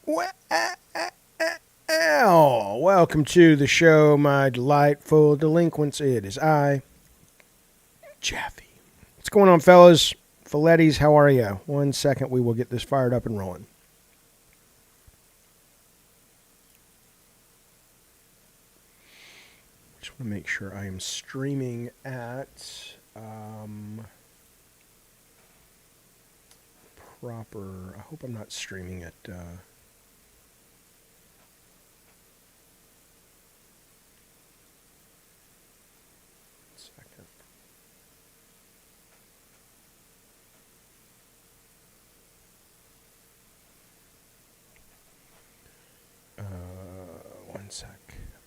Well, welcome to the show, my delightful delinquents. It is I, Jaffe. What's going on, fellas? Filettis, how are you? 1 second, we will get this fired up and rolling. Just want to make sure I am streaming at proper. I hope I'm not streaming at. Second. One sec.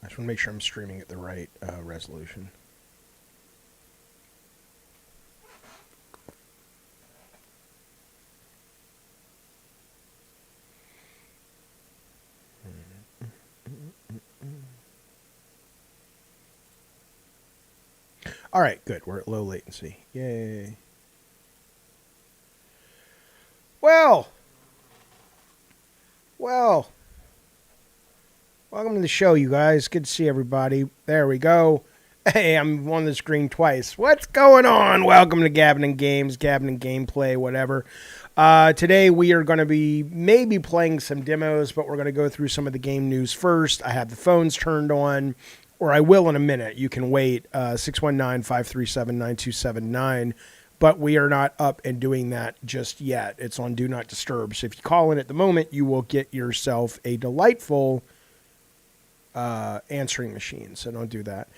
I just want to make sure I'm streaming at the right resolution. All right, good. We're at low latency. Yay. Well, welcome to the show, you guys. Good to see everybody. There we go. Hey, I'm on the screen twice. What's going on? Welcome to Gabbin and Games, Gabbin and Gameplay, whatever. Today we are going to be maybe playing some demos, but we're going to go through some of the game news first. I have the phones turned on, or I will in a minute. You can wait, 619-537-9279. But we are not up and doing that just yet. It's on Do Not Disturb. So if you call in at the moment, you will get yourself a delightful answering machine. So don't do that.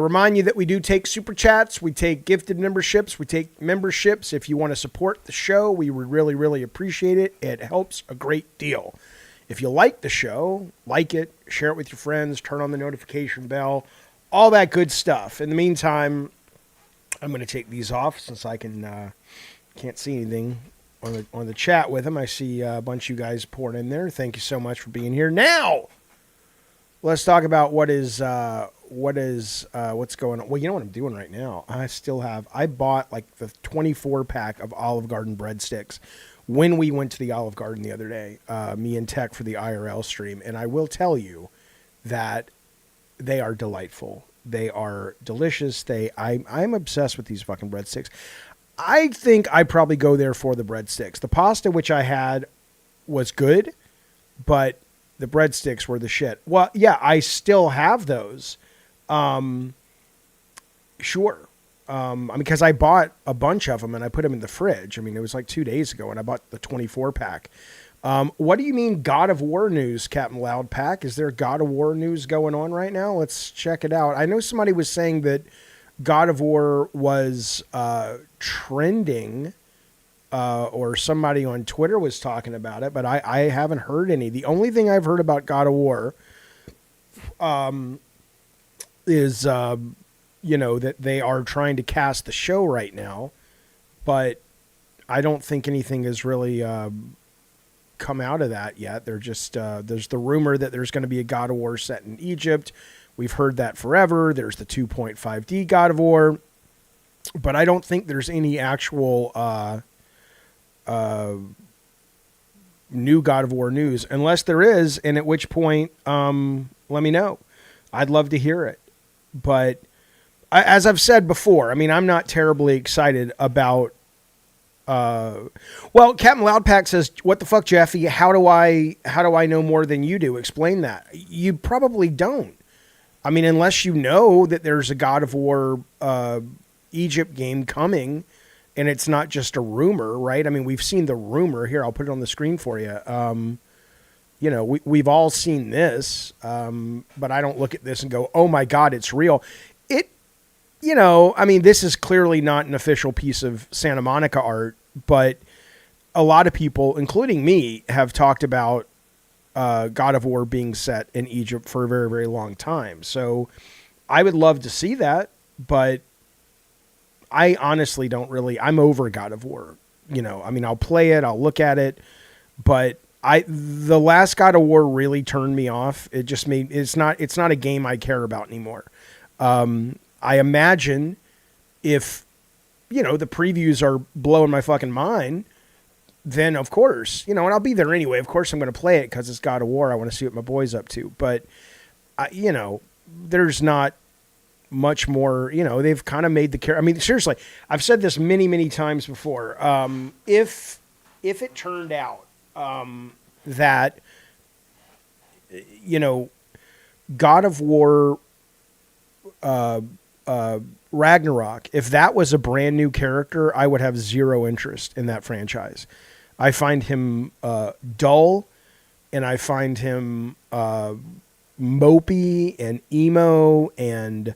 Remind you that we do take super chats. We take gifted memberships. We take memberships. If you want to support the show, we would really, really appreciate it. It helps a great deal. If you like the show, like it, share it with your friends, turn on the notification bell, all that good stuff. In the meantime, I'm going to take these off since I can't see anything on the chat with them. I see a bunch of you guys pouring in there. Thank you so much for being here. Now, let's talk about what's going on. Well, you know what I'm doing right now? I bought like the 24 pack of Olive Garden breadsticks when we went to the Olive Garden the other day, me and Tech for the IRL stream. And I will tell you that they are delightful. They are delicious. I'm obsessed with these fucking breadsticks. I think I probably go there for the breadsticks. The pasta, which I had, was good, but the breadsticks were the shit. Well, yeah, I still have those. Sure. Because I bought a bunch of them and I put them in the fridge. I mean, it was like 2 days ago and I bought the 24 pack. What do you mean God of War news, Captain Loudpack? Is there God of War news going on right now? Let's check it out. I know somebody was saying that God of War was trending, or somebody on Twitter was talking about it, but I haven't heard any. The only thing I've heard about God of War is, that they are trying to cast the show right now, but I don't think anything is really come out of that yet. They're just there's the rumor that there's going to be a God of War set in Egypt. We've heard that forever. There's the 2.5D God of War, but I don't think there's any actual new God of War news, unless there is, and at which point let me know. I'd love to hear it. But as I've said before, I mean, I'm not terribly excited about well, Captain Loudpack says, "What the fuck, Jaffe? How do I know more than you do? Explain that." You probably don't. I mean, unless you know that there's a God of War Egypt game coming, and it's not just a rumor, right? I mean, we've seen the rumor here. I'll put it on the screen for you. We've all seen this, but I don't look at this and go, "Oh my God, it's real." I mean, this is clearly not an official piece of Santa Monica art, but a lot of people, including me, have talked about God of War being set in Egypt for a very, very long time. So I would love to see that, but I honestly don't really. I'm over God of War. I mean, I'll play it, I'll look at it, but the last God of War really turned me off. It just it's not a game I care about anymore. I imagine if, the previews are blowing my fucking mind, then of course, and I'll be there anyway. Of course I'm going to play it because it's God of War. I want to see what my boy's up to. But, there's not much more, they've kind of made the character. I mean, seriously, I've said this many, many times before. If it turned out that, God of War Ragnarok, if that was a brand new character, I would have zero interest in that franchise. I find him dull, and I find him mopey and emo, and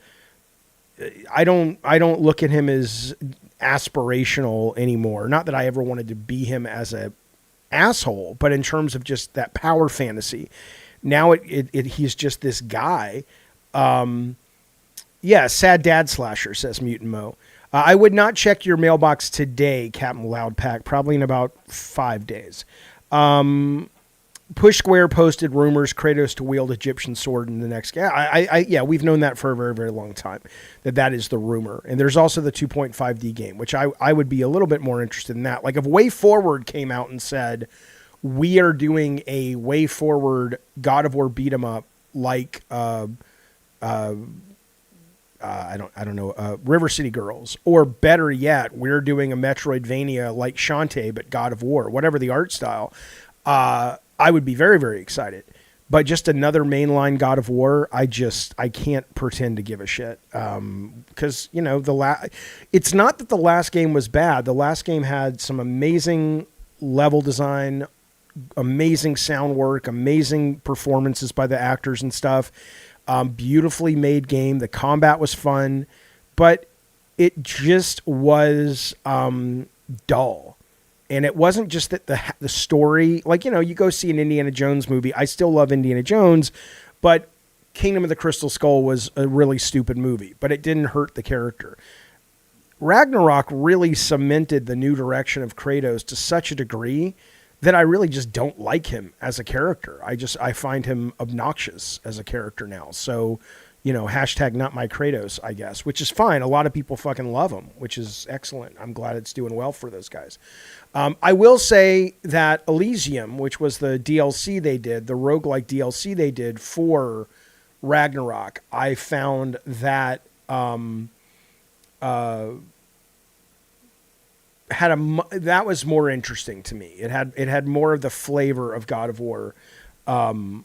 I don't look at him as aspirational anymore. Not that I ever wanted to be him as a asshole, but in terms of just that power fantasy. Now he's just this guy. Yeah, sad dad slasher, says Mutant Mo. I would not check your mailbox today, Captain Loudpack, probably in about 5 days. Push Square posted rumors Kratos to wield Egyptian sword in the next game. Yeah, we've known that for a very, very long time, that is the rumor. And there's also the 2.5D game, which I would be a little bit more interested in that. Like if Way Forward came out and said, we are doing a Way Forward God of War beat 'em up like I don't know, River City Girls, or better yet, we're doing a Metroidvania like Shantae but God of War, whatever the art style, I would be very, very excited. But just another mainline God of War, I can't pretend to give a shit. Because, it's not that the last game was bad. The last game had some amazing level design, amazing sound work, amazing performances by the actors and stuff. Beautifully made game. The combat was fun, but it just was dull. And it wasn't just that the story, like, you go see an Indiana Jones movie. I still love Indiana Jones, but Kingdom of the Crystal Skull was a really stupid movie, but it didn't hurt the character. Ragnarok really cemented the new direction of Kratos to such a degree that I really just don't like him as a character. I find him obnoxious as a character now. So, hashtag not my Kratos, I guess, which is fine. A lot of people fucking love him, which is excellent. I'm glad it's doing well for those guys. I will say that Elysium, which was the DLC they did, the roguelike DLC they did for Ragnarok, I found that that was more interesting to me. It had more of the flavor of God of War, in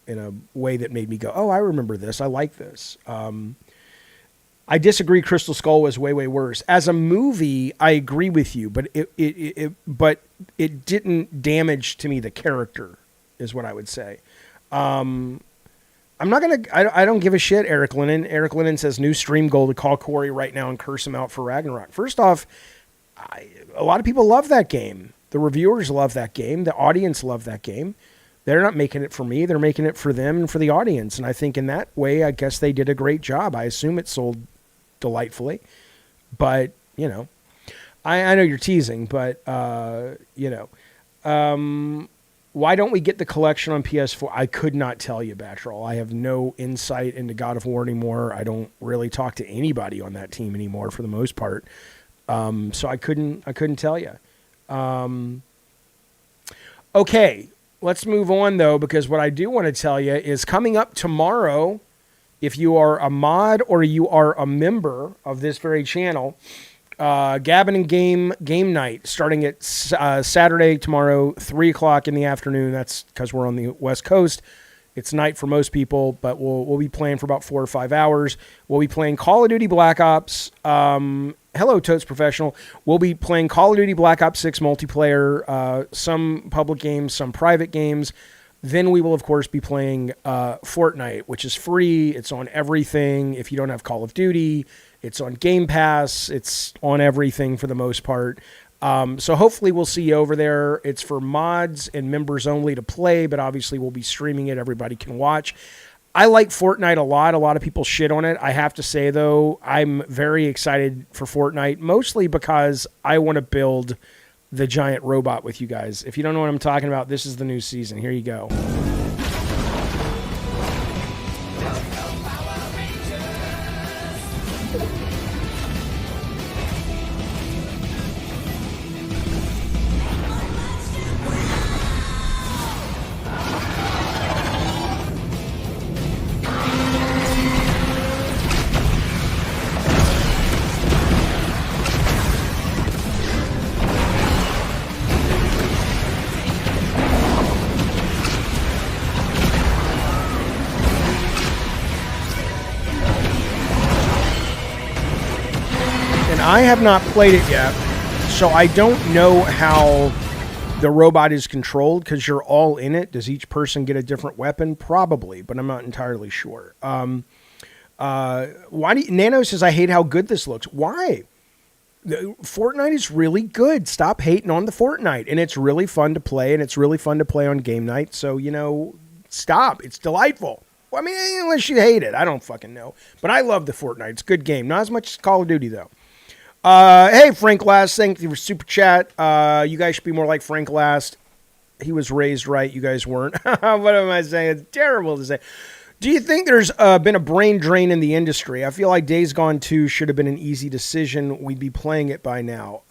a way that made me go, oh, I remember this. I like this. I disagree. Crystal Skull was way, way worse as a movie. I agree with you, but it didn't damage to me the character, is what I would say. I'm not going to, I don't give a shit, Eric Lennon. Eric Lennon says new stream goal to call Corey right now and curse him out for Ragnarok. First off, a lot of people love that game. The reviewers love that game. The audience love that game. They're not making it for me. They're making it for them and for the audience. And I think in that way, I guess they did a great job. I assume it sold delightfully. But, I know you're teasing, but, why don't we get the collection on PS4? I could not tell you, Backtroll. I have no insight into God of War anymore. I don't really talk to anybody on that team anymore for the most part. So I couldn't tell you. Okay, let's move on though, because what I do want to tell you is coming up tomorrow, if you are a mod or you are a member of this very channel, Gabbin and game night starting at Saturday tomorrow, 3:00 in the afternoon. That's because we're on the West Coast. It's night for most people, but we'll be playing for about 4 or 5 hours. We'll be playing Call of Duty Black Ops. Hello, Totes Professional. We'll be playing Call of Duty Black Ops 6 multiplayer, some public games, some private games. Then we will, of course, be playing Fortnite, which is free. It's on everything. If you don't have Call of Duty, it's on Game Pass. It's on everything for the most part. So hopefully we'll see you over there. It's for mods and members only to play, but obviously we'll be streaming it. Everybody can watch. I like Fortnite a lot. A lot of people shit on it. I have to say, though, I'm very excited for Fortnite, mostly because I want to build the giant robot with you guys. If you don't know what I'm talking about, this is the new season. Here you go. I have not played it yet, so I don't know how the robot is controlled because you're all in it. Does each person get a different weapon? Probably, but I'm not entirely sure. Why do Nano says, I hate how good this looks. Why? Fortnite is really good. Stop hating on the Fortnite. And it's really fun to play, and it's really fun to play on game night. So, stop. It's delightful. Well, I mean, unless you hate it. I don't fucking know. But I love the Fortnite. It's a good game. Not as much as Call of Duty, though. Hey, Frank Last. Thank you for Super Chat. You guys should be more like Frank Last. He was raised right. You guys weren't. What am I saying? It's terrible to say. Do you think there's been a brain drain in the industry? I feel like Days Gone 2 should have been an easy decision. We'd be playing it by now.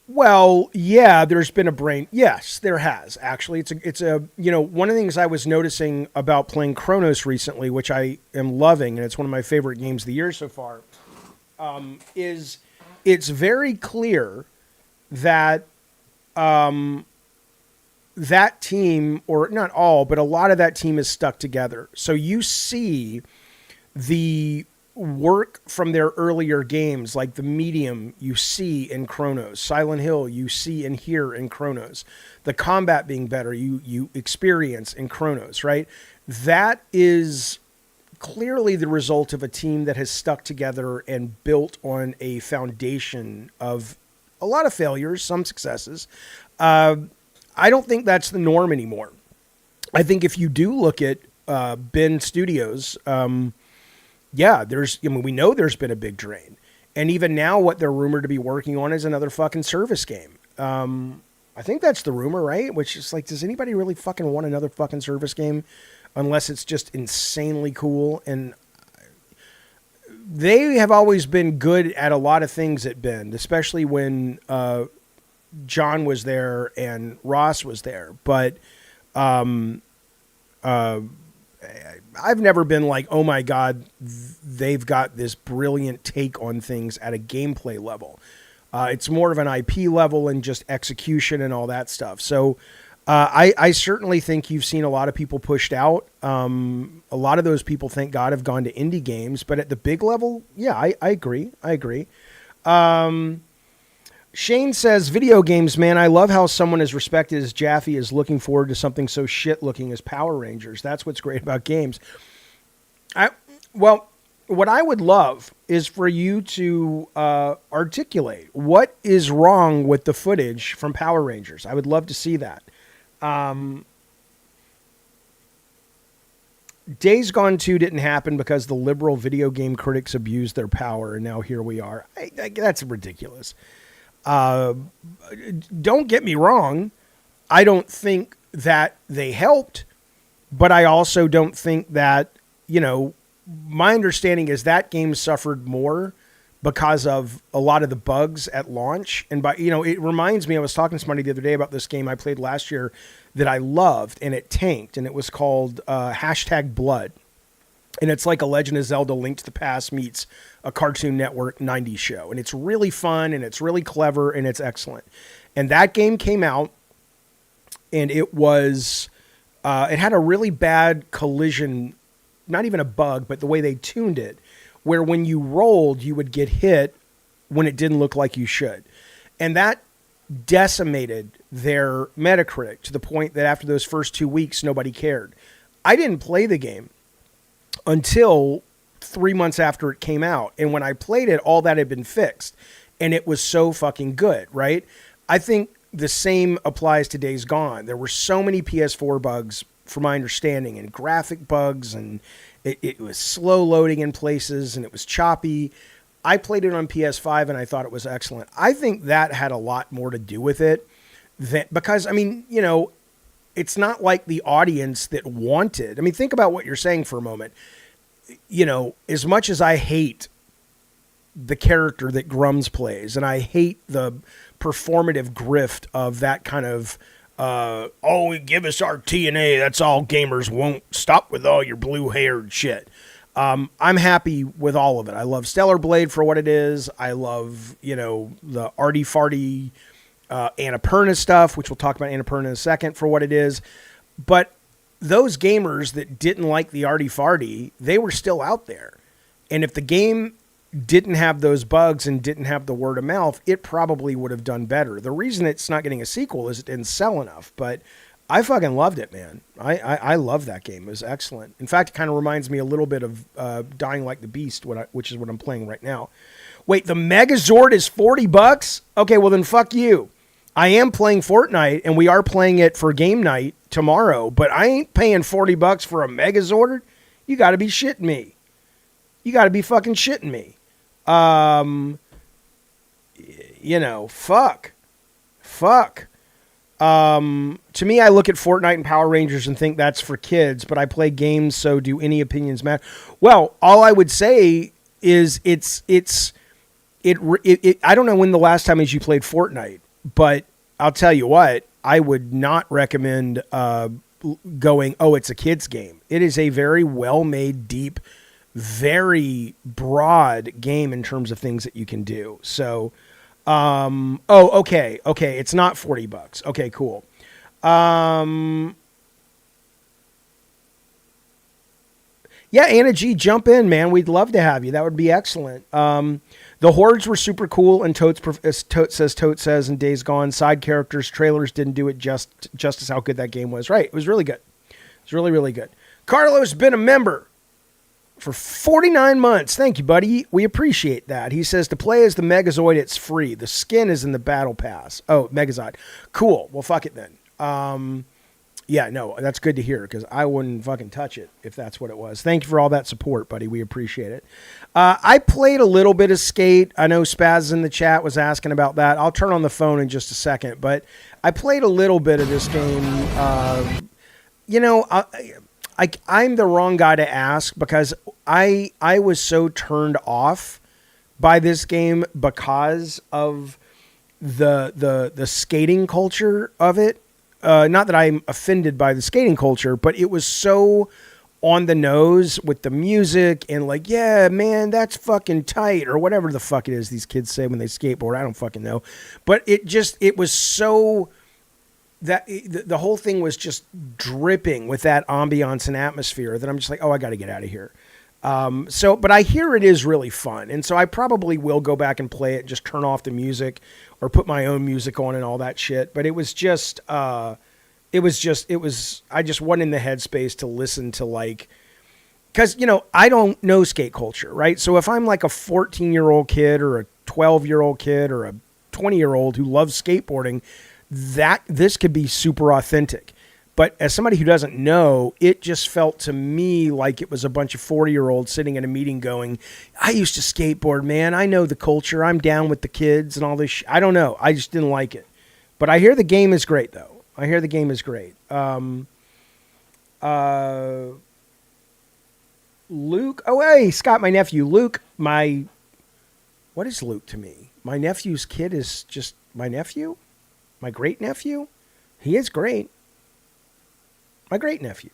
Well, yeah, there's been a brain. Yes, there has, actually. It's a one of the things I was noticing about playing Cronos recently, which I am loving, and it's one of my favorite games of the year so far, is it's very clear that that team, or not all, but a lot of that team is stuck together. So you see the work from their earlier games, like the Medium you see in Cronos, Silent Hill you see and hear in Cronos, the combat being better you experience in Cronos, right? That is clearly the result of a team that has stuck together and built on a foundation of a lot of failures, some successes. I don't think that's the norm anymore. I think if you do look at Ben Studios, we know there's been a big drain. And even now what they're rumored to be working on is another fucking service game. I think that's the rumor, right? Which is like, does anybody really fucking want another fucking service game unless it's just insanely cool? And they have always been good at a lot of things at Bend, especially when John was there and Ross was there, but I've never been like, oh my God, they've got this brilliant take on things at a gameplay level. It's more of an IP level and just execution and all that stuff. So I certainly think you've seen a lot of people pushed out. A lot of those people, thank God, have gone to indie games, but at the big level, yeah, I agree. Shane says, video games, man, I love how someone as respected as Jaffe is looking forward to something so shit looking as Power Rangers. That's what's great about games. What I would love is for you to articulate what is wrong with the footage from Power Rangers. I would love to see that. Days Gone 2 didn't happen because the liberal video game critics abused their power, and now here we are. That's ridiculous. Don't get me wrong. I don't think that they helped, but I also don't think that, my understanding is that game suffered more because of a lot of the bugs at launch. And it reminds me, I was talking to somebody the other day about this game I played last year that I loved, and it tanked, and it was called #Blood. And it's like a Legend of Zelda Link to the Past meets a Cartoon Network 90s show. And it's really fun, and it's really clever, and it's excellent. And that game came out, and it was, it had a really bad collision, not even a bug, but the way they tuned it, where when you rolled, you would get hit when it didn't look like you should. And that decimated their Metacritic to the point that after those first 2 weeks, nobody cared. I didn't play the game until 3 months after it came out. And when I played it, all that had been fixed. And it was so fucking good, right? I think the same applies to Days Gone. There were so many PS4 bugs, from my understanding, and graphic bugs, and it was slow loading in places, and it was choppy. I played it on PS5, and I thought it was excellent. I think that had a lot more to do with it. Because, it's not like the audience that wanted. Think about what you're saying for a moment. As much as I hate the character that Grums plays, and I hate the performative grift of that kind of, give us our TNA, that's all gamers won't stop with all your blue-haired shit. I'm happy with all of it. I love Stellar Blade for what it is. I love, the arty-farty Annapurna stuff, which we'll talk about Annapurna in a second, for what it is. But those gamers that didn't like the arty-farty, they were still out there. And if the game didn't have those bugs and didn't have the word of mouth, it probably would have done better. The reason it's not getting a sequel is it didn't sell enough, but I fucking loved it, man. I love that game. It was excellent. In fact, it kind of reminds me a little bit of Dying Like the Beast, which is what I'm playing right now. Wait, the Megazord is $40? Okay, well then fuck you. I am playing Fortnite, and we are playing it for game night tomorrow, but I ain't paying $40 for a Megazord. You got to be shitting me. You got to be fucking shitting me. Fuck. To me, I look at Fortnite and Power Rangers and think that's for kids, but I play games, so do any opinions matter? Well, all I would say is I don't know when the last time is you played Fortnite, but I'll tell you what, I would not recommend going, oh, it's a kid's game. It is a very well-made, deep, very broad game in terms of things that you can do. So, okay. It's not $40. Okay, cool. Yeah, Anna G, jump in, man. We'd love to have you. That would be excellent. The hordes were super cool, and Totes says, and Days Gone. Side characters, trailers didn't do it justice how good that game was. Right, it was really good. It's really, really good. Carlos been a member for 49 months. Thank you, buddy. We appreciate that. He says, to play as the Megazord, it's free. The skin is in the battle pass. Oh, Megazord. Cool. Well, fuck it then. Yeah, no, that's good to hear because I wouldn't fucking touch it if that's what it was. Thank you for all that support, buddy. We appreciate it. I played a little bit of Skate. I know Spaz in the chat was asking about that. I'll turn on the phone in just a second, but I played a little bit of this game. I'm the wrong guy to ask because I was so turned off by this game because of the skating culture of it. Not that I'm offended by the skating culture, but it was so on the nose with the music and like, yeah, man, that's fucking tight or whatever the fuck it is these kids say when they skateboard. I don't fucking know. But it was so that the whole thing was just dripping with that ambiance and atmosphere that I'm just like, oh, I got to get out of here. But I hear it is really fun. And so I probably will go back and play it, just turn off the music or put my own music on and all that shit. But it was just, I just wasn't in the headspace to listen to like, cause I don't know skate culture, right? So if I'm like a 14-year-old kid or a 12-year-old kid or a 20-year-old who loves skateboarding, this could be super authentic. But as somebody who doesn't know, it just felt to me like it was a bunch of 40-year-olds sitting in a meeting going, I used to skateboard, man. I know the culture. I'm down with the kids and all this I don't know. I just didn't like it. But I hear the game is great, though. I hear the game is great. Luke. Oh, hey, Scott, my nephew. Luke, what is Luke to me? My nephew's kid is just my nephew? My great-nephew? He is great. My great-nephew.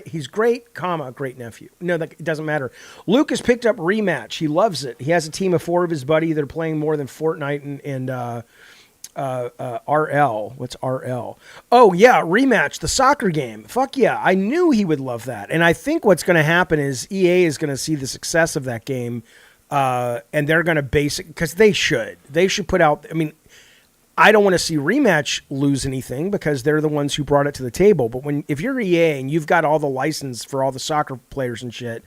He's great, great nephew. No, it doesn't matter. Luke has picked up Rematch. He loves it. He has a team of 4 of his buddies that are playing more than Fortnite and RL. What's RL? Oh, yeah, Rematch, the soccer game. Fuck yeah, I knew he would love that. And I think what's going to happen is EA is going to see the success of that game, and they're going to base it, because they should. They should put out, I don't want to see Rematch lose anything because they're the ones who brought it to the table. But if you're EA and you've got all the license for all the soccer players and shit,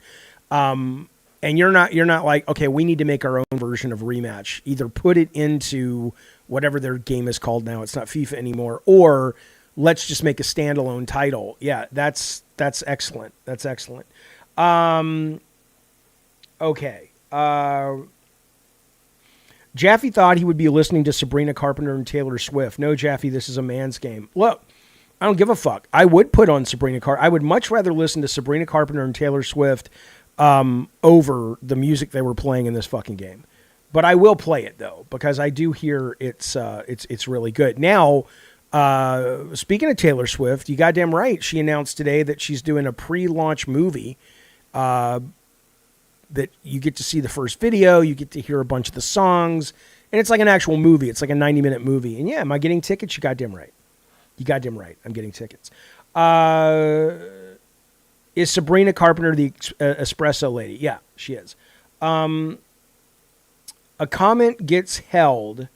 and you're not like, okay, we need to make our own version of Rematch. Either put it into whatever their game is called now. It's not FIFA anymore. Or let's just make a standalone title. Yeah, that's excellent. That's excellent. Okay. Jaffe thought he would be listening to Sabrina Carpenter and Taylor Swift. No, Jaffe, this is a man's game. Look, I don't give a fuck. I would put on Sabrina Carpenter. I would much rather listen to Sabrina Carpenter and Taylor Swift over the music they were playing in this fucking game. But I will play it, though, because I do hear it's really good. Now, speaking of Taylor Swift, you goddamn right. She announced today that she's doing a pre-launch movie that you get to see the first video, you get to hear a bunch of the songs, and it's like an actual movie. It's like a 90-minute movie. And yeah, am I getting tickets? You goddamn right. You goddamn right. I'm getting tickets. Is Sabrina Carpenter the espresso lady? Yeah, she is. a comment gets held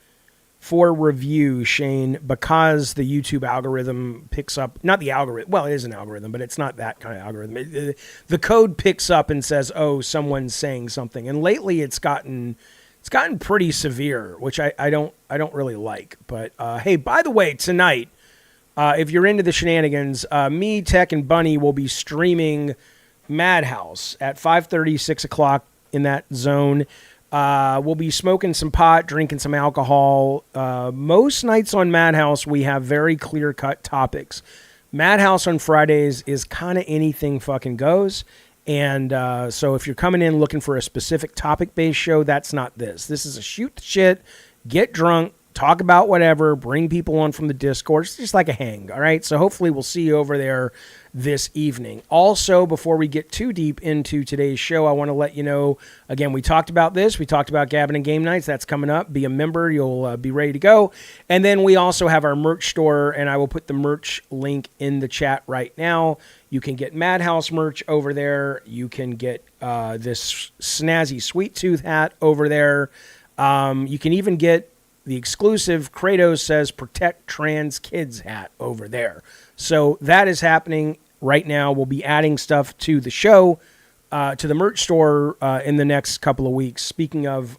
for review, Shane, because the YouTube algorithm picks up, not the algorithm, well, it is an algorithm, but it's not that kind of algorithm. The code picks up and says, oh, someone's saying something. And lately it's gotten pretty severe, which I don't really like. But hey, by the way, tonight, if you're into the shenanigans, me, Tech, and Bunny will be streaming Madhouse at 5:30, 6 o'clock in that zone. We'll be smoking some pot, drinking some alcohol. Most nights on Madhouse, we have very clear-cut topics. Madhouse on Fridays is kind of anything fucking goes. And so if you're coming in looking for a specific topic-based show, that's not this. This is a shoot the shit, get drunk, talk about whatever, bring people on from the Discord. It's just like a hang, all right? So hopefully we'll see you over there this evening. Also, before we get too deep into today's show, I want to let you know, again, we talked about this. We talked about Gabbin and Game Nights. That's coming up. Be a member. You'll be ready to go. And then we also have our merch store, and I will put the merch link in the chat right now. You can get Madhouse merch over there. You can get this snazzy Sweet Tooth hat over there. You can even get the exclusive Kratos Says Protect Trans Kids hat over there. So that is happening right now. We'll be adding stuff to the show, to the merch store in the next couple of weeks. Speaking of,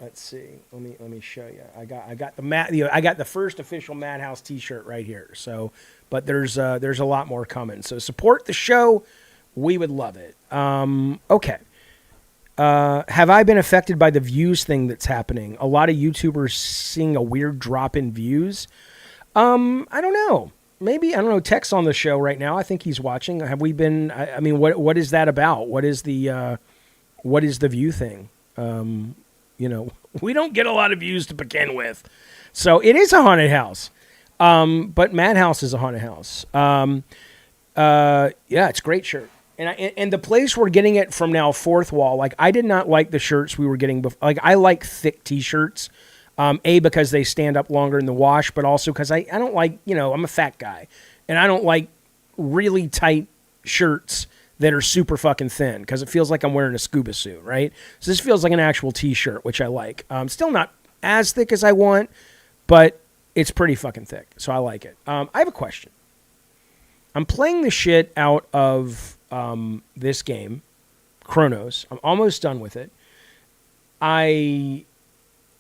let's see. Let me show you. I got the first official Madhouse T-shirt right here. So, but there's a lot more coming. So support the show. We would love it. Okay. Have I been affected by the views thing that's happening? A lot of YouTubers seeing a weird drop in views. I don't know. Maybe, I don't know, Tech's on the show right now. I think he's watching. Have we been, I mean, what is that about? What is the view thing? We don't get a lot of views to begin with. So it is a haunted house. But Madhouse is a haunted house. Yeah, it's a great shirt. And the place we're getting it from now, Fourth Wall, like, I did not like the shirts we were getting before. Like, I like thick T-shirts, because they stand up longer in the wash, but also because I don't like, I'm a fat guy, and I don't like really tight shirts that are super fucking thin, because it feels like I'm wearing a scuba suit, right? So this feels like an actual T-shirt, which I like. Still not as thick as I want, but it's pretty fucking thick, so I like it. I have a question. I'm playing the shit out of this game, Cronos. I'm almost done with it. I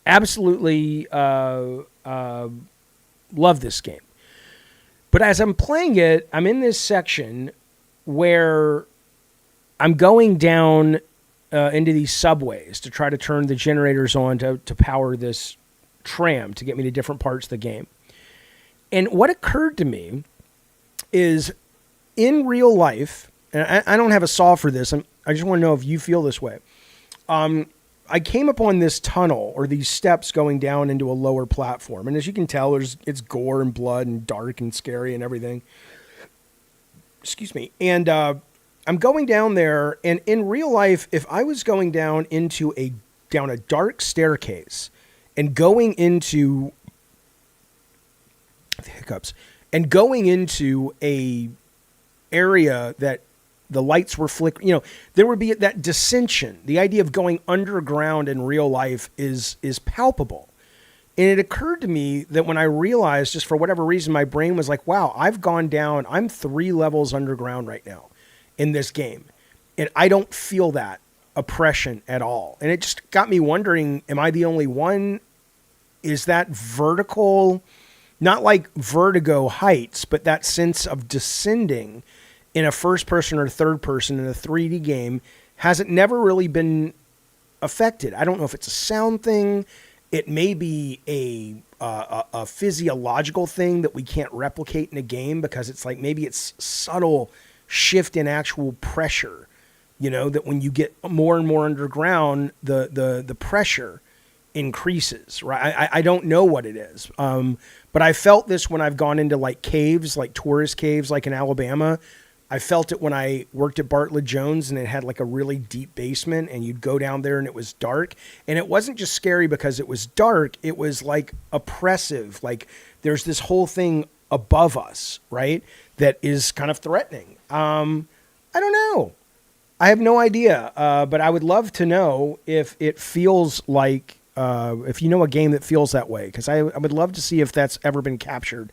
absolutely love this game. But as I'm playing it, I'm in this section where I'm going down into these subways to try to turn the generators on to power this tram to get me to different parts of the game. And what occurred to me is, in real life, and I don't have a solve for this, I just want to know if you feel this way. I came upon this tunnel, or these steps going down into a lower platform. And as you can tell, it's gore and blood and dark and scary and everything. Excuse me. And I'm going down there, and in real life, if I was going down a dark staircase and going into the hiccups and going into a area that the lights were flickering, there would be that dissension. The idea of going underground in real life is palpable. And it occurred to me that when I realized, just for whatever reason, my brain was like, wow, I've gone down, I'm 3 levels underground right now in this game. And I don't feel that oppression at all. And it just got me wondering, am I the only one? Is that vertical, not like Vertigo heights, but that sense of descending in a first person or third person in a 3D game, has it never really been affected? I don't know if it's a sound thing. It may be a physiological thing that we can't replicate in a game, because it's like, maybe it's subtle shift in actual pressure, that when you get more and more underground, the pressure increases, right? I don't know what it is. But I felt this when I've gone into like caves, like tourist caves, like in Alabama. I felt it when I worked at Bartlett Jones, and it had like a really deep basement, and you'd go down there and it was dark, and it wasn't just scary because it was dark. It was like oppressive. Like there's this whole thing above us, right? That is kind of threatening. I don't know. I have no idea, but I would love to know if it feels like, if you know a game that feels that way, because I would love to see if that's ever been captured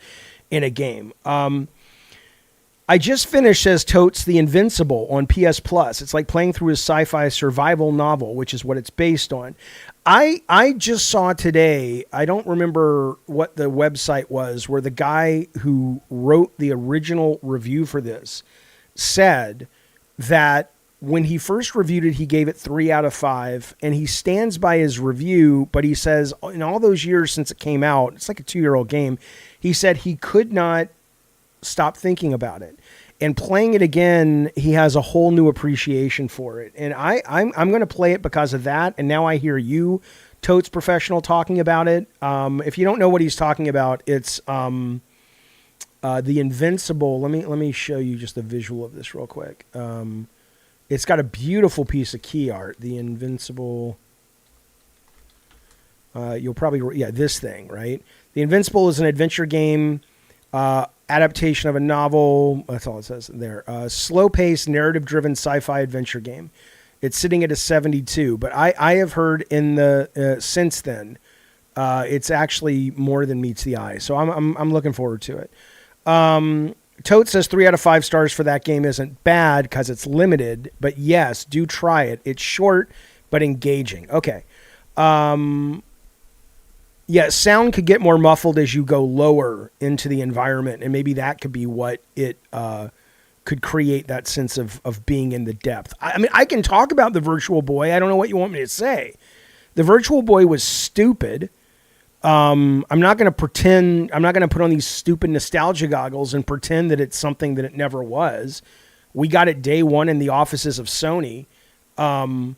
in a game. I just finished, says Totes, The Invincible on PS Plus. It's like playing through a sci-fi survival novel, which is what it's based on. I just saw today, I don't remember what the website was, where the guy who wrote the original review for this said that when he first reviewed it, he gave it 3 out of 5, and he stands by his review, but he says in all those years since it came out, it's like a 2-year-old game, he said he could not stop thinking about it. And playing it again, he has a whole new appreciation for it. And I'm going to play it because of that, and now I hear you, Totes Professional, talking about it. If you don't know what he's talking about, it's The Invincible. Let me show you just a visual of this real quick. It's got a beautiful piece of key art. The Invincible. You'll probably, this thing, right? The Invincible is an adventure game, adaptation of a novel. That's all it says there. Slow-paced, narrative-driven sci-fi adventure game. It's sitting at a 72, but I have heard in the since then, it's actually more than meets the eye. So I'm looking forward to it. Tote says 3 out of 5 stars for that game isn't bad because it's limited, but yes, do try it. It's short but engaging. Okay. Yeah, sound could get more muffled as you go lower into the environment, and maybe that could be what it could create that sense of being in the depth. I mean, I can talk about the Virtual Boy. I don't know what you want me to say. The Virtual Boy was stupid. I'm not going to pretend, I'm not going to put on these stupid nostalgia goggles and pretend that it's something that it never was. We got it day one in the offices of Sony. And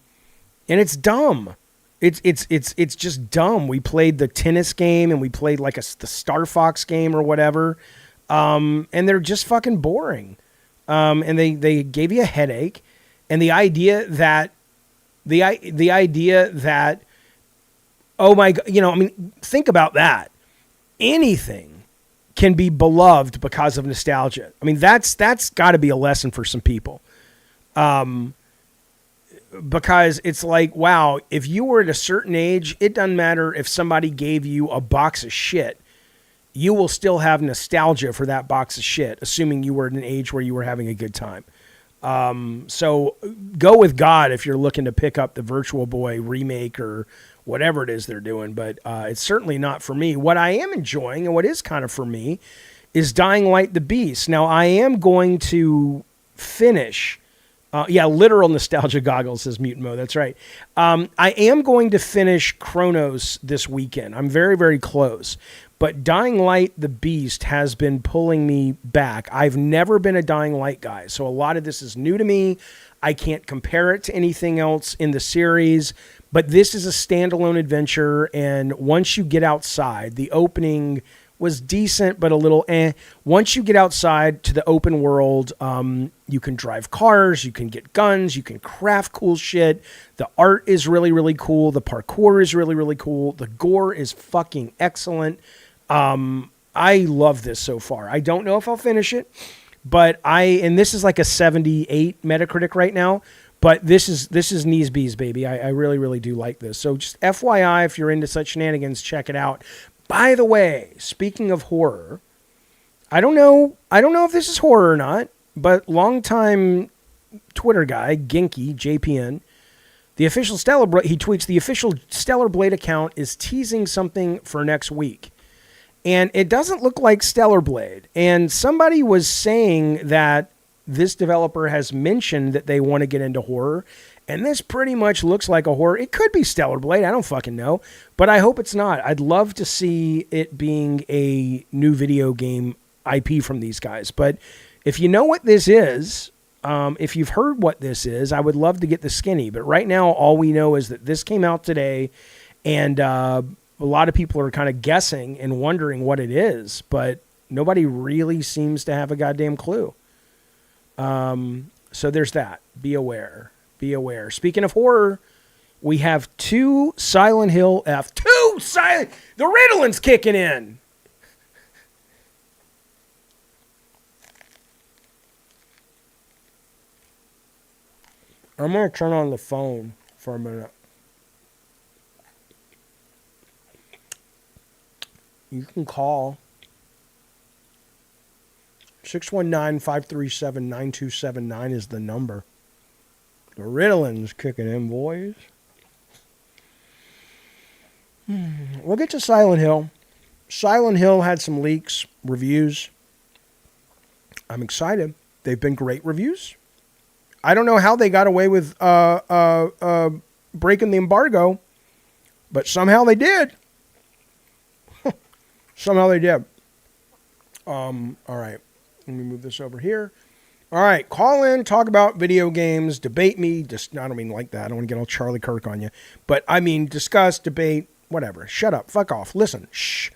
it's dumb. It's just dumb. We played the tennis game and we played like the Star Fox game or whatever. And they're just fucking boring. And they gave you a headache. And the idea that, oh my God, I mean, think about that. Anything can be beloved because of nostalgia. I mean, that's got to be a lesson for some people. Because it's like, wow, if you were at a certain age, it doesn't matter if somebody gave you a box of shit, you will still have nostalgia for that box of shit, assuming you were at an age where you were having a good time. So go with God if you're looking to pick up the Virtual Boy remake or whatever it is they're doing, but it's certainly not for me. What I am enjoying, and what is kind of for me, is Dying Light the Beast. Now, I am going to finish... literal nostalgia goggles, says Mutant Mo. That's right. I am going to finish Cronos this weekend. I'm very, very close. But Dying Light the Beast has been pulling me back. I've never been a Dying Light guy, so a lot of this is new to me. I can't compare it to anything else in the series, but this is a standalone adventure, and once you get outside, the opening was decent, but a little eh. Once you get outside to the open world, you can drive cars, you can get guns, you can craft cool shit. The art is really, really cool. The parkour is really, really cool. The gore is fucking excellent. I love this so far. I don't know if I'll finish it, but and this is like a 78 Metacritic right now, but this is knees bees, baby. I really, really do like this. So just FYI, if you're into such shenanigans, check it out. By the way, speaking of horror, I don't know if this is horror or not, but longtime Twitter guy, Genki, JPN, he tweets, the official Stellar Blade account is teasing something for next week. And it doesn't look like Stellar Blade. And somebody was saying that this developer has mentioned that they want to get into horror. And this pretty much looks like a horror. It could be Stellar Blade. I don't fucking know. But I hope it's not. I'd love to see it being a new video game IP from these guys. But if you know what this is, if you've heard what this is, I would love to get the skinny. But right now, all we know is that this came out today. And a lot of people are kind of guessing and wondering what it is. But nobody really seems to have a goddamn clue. So there's that. Be aware. Be aware. Speaking of horror, we have 2 Silent Hill F. 2 Silent... The Ritalин's kicking in. I'm going to turn on the phone for a minute. You can call 619-537-9279 is the number. The Ritalин's kicking in, boys. We'll get to Silent Hill. Silent Hill had some leaks, reviews. I'm excited. They've been great reviews. I don't know how they got away with breaking the embargo, but somehow they did. Somehow they did. All right. Let me move this over here. All right. Call in, talk about video games, debate me. Just, I don't mean like that. I don't want to get all Charlie Kirk on you. But I mean, discuss, debate, whatever. Shut up. Fuck off. Listen. Shh.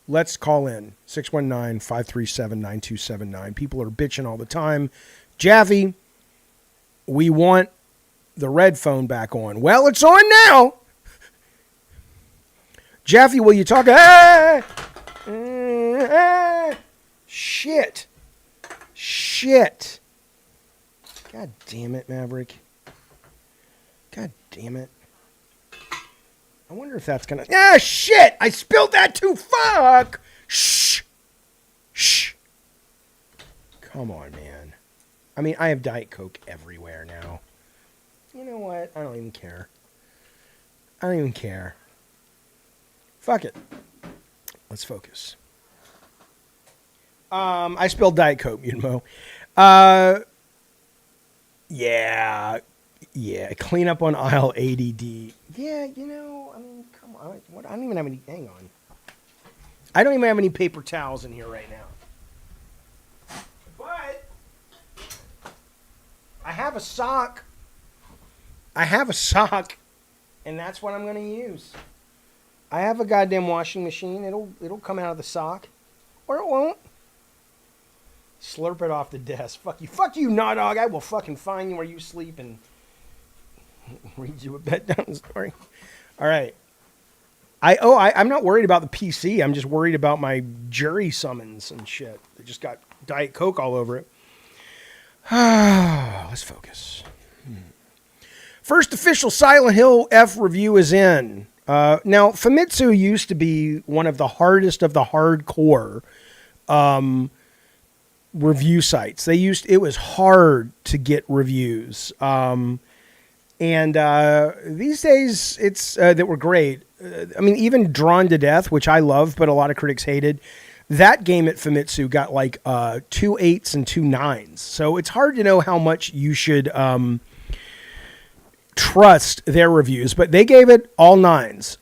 Let's call in. 619-537-9279. People are bitching all the time. Jaffe, we want the red phone back on. Well, it's on now. Jaffe, will you talk? Shit. God damn it, Maverick. God damn it. I wonder if that's gonna... shit! I spilled that too! Fuck! Shh! Come on, man. I mean, I have Diet Coke everywhere now. You know what? I don't even care. Fuck it. Let's focus. I spilled Diet Coke, you know. Yeah. Clean up on aisle ADD. Yeah, you know, I mean, come on. I don't even have any... Hang on. I don't even have any paper towels in here right now. But I have a sock. And that's what I'm going to use. I have a goddamn washing machine. It'll come out of the sock. Or it won't. Slurp it off the desk. Fuck you, Nah Dog. I will fucking find you where you sleep and read you a bedtime story. All right. I'm not worried about the PC. I'm just worried about my jury summons and shit. They just got Diet Coke all over it. Let's focus. First official Silent Hill F review is in. Now, Famitsu used to be one of the hardest of the hardcore review sites. It was hard to get reviews. And these days, it's that were great. I mean, even Drawn to Death, which I love, but a lot of critics hated. That game at Famitsu got like 2 8s and 2 9s. So it's hard to know how much you should trust their reviews, but they gave it all 9s.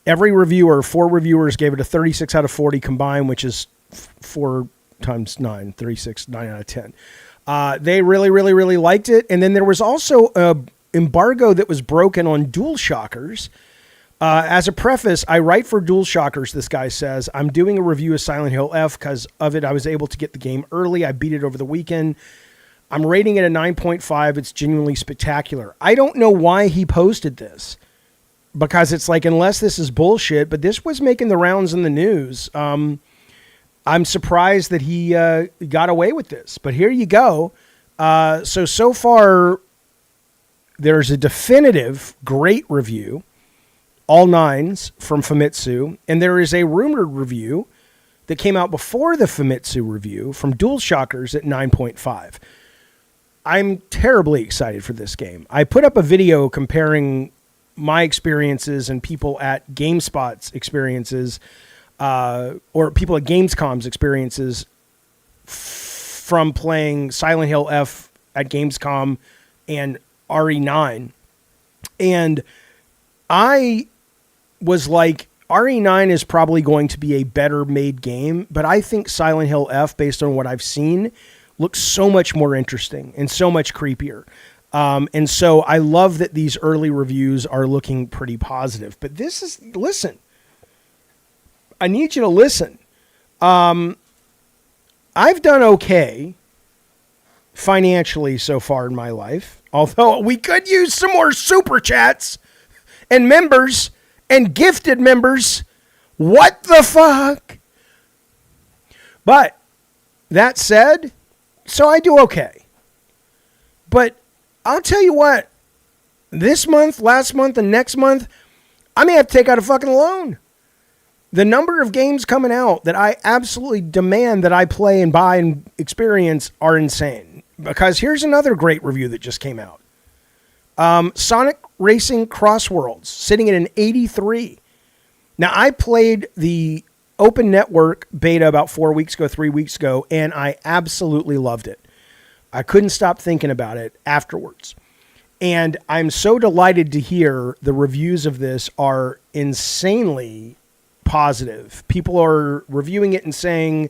Every reviewer, 4 reviewers, gave it a 36 out of 40 combined, which is 4 times 9, 36, 9 out of 10. They really, really, really liked it. And then there was also a embargo that was broken on DualShockers. As a preface, I write for DualShockers, this guy says. I'm doing a review of Silent Hill F because of it. I was able to get the game early. I beat it over the weekend. I'm rating it a 9.5. It's genuinely spectacular. I don't know why he posted this because it's like, unless this is bullshit, but this was making the rounds in the news. I'm surprised that he got away with this, but here you go. So far, there's a definitive great review, all 9s from Famitsu, and there is a rumored review that came out before the Famitsu review from DualShockers at 9.5. I'm terribly excited for this game. I put up a video comparing my experiences and people at GameSpot's experiences, or people at Gamescom's experiences from playing Silent Hill F at Gamescom and RE9. And I was like, RE9 is probably going to be a better made game, but I think Silent Hill F, based on what I've seen, looks so much more interesting and so much creepier. And so I love that these early reviews are looking pretty positive. But listen. I need you to listen. I've done okay financially so far in my life, although we could use some more super chats and members and gifted members. What the fuck? But that said, so I do okay. But I'll tell you what, this month, last month, and next month, I may have to take out a fucking loan. The number of games coming out that I absolutely demand that I play and buy and experience are insane. Because here's another great review that just came out. Sonic Racing Cross Worlds, sitting at an 83. Now, I played the Open Network beta about 3 weeks ago, and I absolutely loved it. I couldn't stop thinking about it afterwards. And I'm so delighted to hear the reviews of this are insanely positive. People are reviewing it and saying,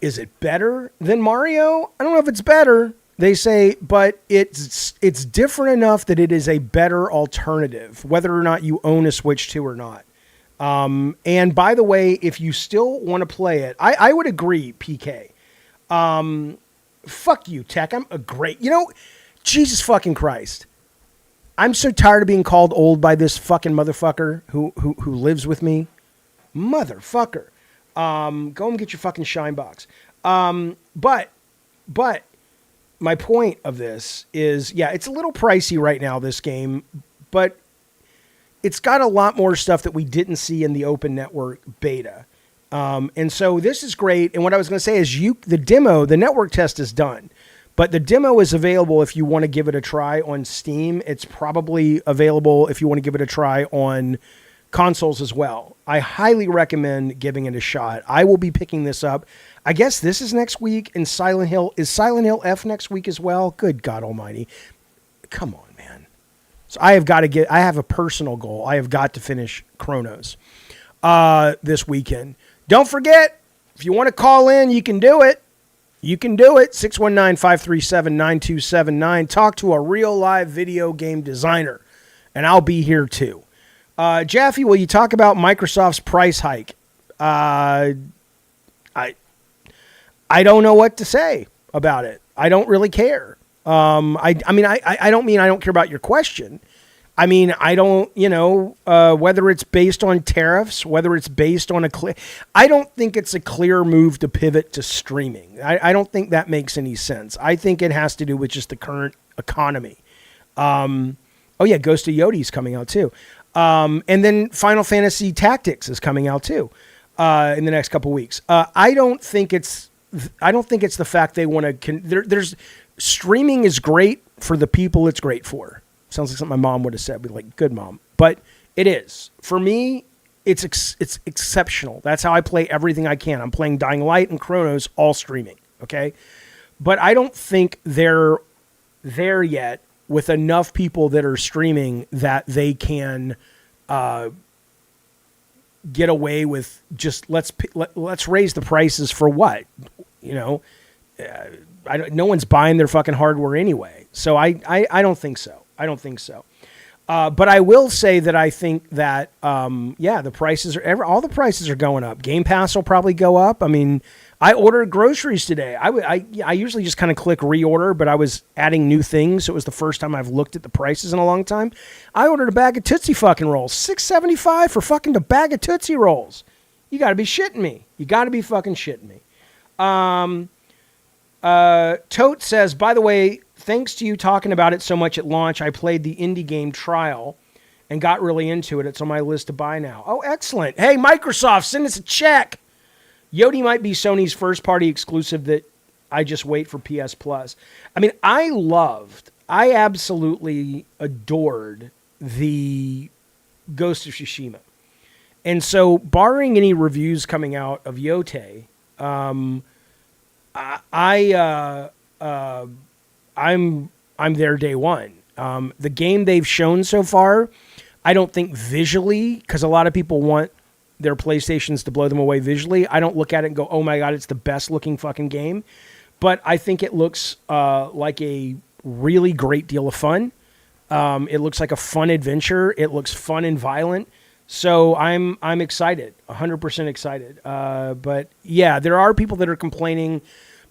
is it better than Mario? I don't know if it's better, they say, but it's different enough that it is a better alternative, whether or not you own a Switch 2 or not. And by the way, if you still want to play it, I would agree, PK. Fuck you, Tech. I'm a great... Jesus fucking Christ. I'm so tired of being called old by this fucking motherfucker who lives with me. Motherfucker. Go and get your fucking shine box. But my point of this is, it's a little pricey right now, this game, but it's got a lot more stuff that we didn't see in the Open Network beta. And so this is great. And what I was going to say is the network test is done. But the demo is available if you want to give it a try on Steam. It's probably available if you want to give it a try on consoles as well. I highly recommend giving it a shot. I will be picking this up. I guess this is next week, and Silent Hill. Is Silent Hill F next week as well? Good God almighty. Come on, man. So I have a personal goal. I have got to finish Chronos this weekend. Don't forget, if you want to call in, you can do it. 619-537-9279. Talk to a real live video game designer, and I'll be here too. Jaffe, will you talk about Microsoft's price hike? I don't know what to say about it. I don't really care. I don't mean I don't care about your question. I mean, I don't, whether it's based on tariffs, whether it's based on I don't think it's a clear move to pivot to streaming. I don't think that makes any sense. I think it has to do with just the current economy. Ghost of Yodi's coming out too. And then Final Fantasy Tactics is coming out too in the next couple weeks. I don't think it's the fact they want to. There's streaming is great for the people it's great for. Sounds like something my mom would have said. We'd be like, good mom. But it is. For me, it's exceptional. That's how I play everything I can. I'm playing Dying Light and Chronos all streaming. Okay? But I don't think they're there yet with enough people that are streaming that they can get away with just let's raise the prices for what? No one's buying their fucking hardware anyway. So I don't think so. But I will say that I think that, the prices all the prices are going up. Game Pass will probably go up. I mean, I ordered groceries today. I usually just kind of click reorder, but I was adding new things. So it was the first time I've looked at the prices in a long time. I ordered a bag of Tootsie fucking Rolls, $6.75 for fucking a bag of Tootsie Rolls. You got to be shitting me. You got to be fucking shitting me. Tote says, by the way, thanks to you talking about it so much at launch, I played the indie game Trial and got really into it. It's on my list to buy now. Oh, excellent. Hey, Microsoft, send us a check. Yodi might be Sony's first-party exclusive that I just wait for PS Plus. I mean, I absolutely adored the Ghost of Tsushima. And so, barring any reviews coming out of Yote, I'm there day one. The game they've shown so far, I don't think visually, because a lot of people want their PlayStations to blow them away visually. I don't look at it and go, oh my God, it's the best looking fucking game. But I think it looks like a really great deal of fun. It looks like a fun adventure. It looks fun and violent. So I'm excited, 100% excited. But yeah, there are people that are complaining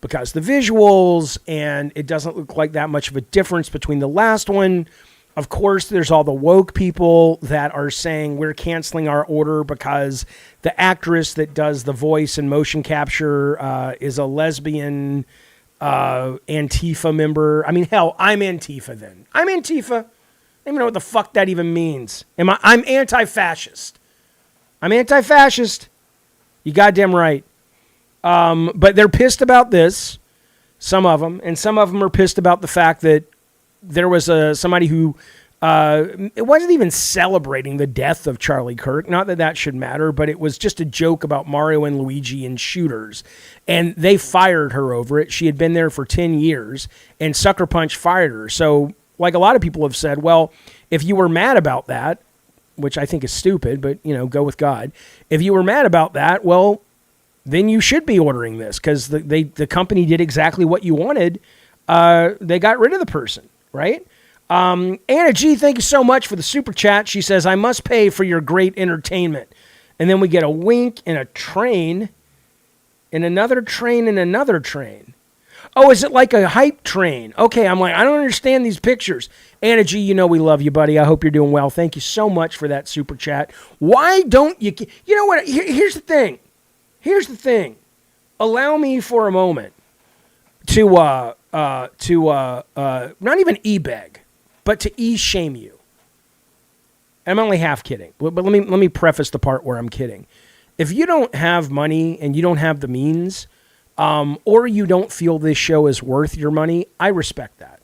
because the visuals, and it doesn't look like that much of a difference between the last one. Of course, there's all the woke people that are saying we're canceling our order because the actress that does the voice and motion capture is a lesbian Antifa member. I mean, hell, I'm Antifa then. I'm Antifa. I don't even know what the fuck that even means. I'm anti-fascist. I'm anti-fascist. You goddamn right. But they're pissed about this, some of them, and some of them are pissed about the fact that there was somebody who it wasn't even celebrating the death of Charlie Kirk. Not that that should matter, but it was just a joke about Mario and Luigi and shooters. And they fired her over it. She had been there for 10 years, and Sucker Punch fired her. So, like a lot of people have said, well, if you were mad about that, which I think is stupid, but, go with God. If you were mad about that, well, then you should be ordering this because the company did exactly what you wanted. They got rid of the person, right? Anna G, thank you so much for the super chat. She says, I must pay for your great entertainment. And then we get a wink and a train and another train and another train. Oh, is it like a hype train? Okay, I'm like, I don't understand these pictures. Anna G, we love you, buddy. I hope you're doing well. Thank you so much for that super chat. Why don't you... You know what? Here's the thing. Allow me for a moment to not even e-beg, but to e-shame you. I'm only half kidding, but let me preface the part where I'm kidding. If you don't have money and you don't have the means, or you don't feel this show is worth your money, I respect that.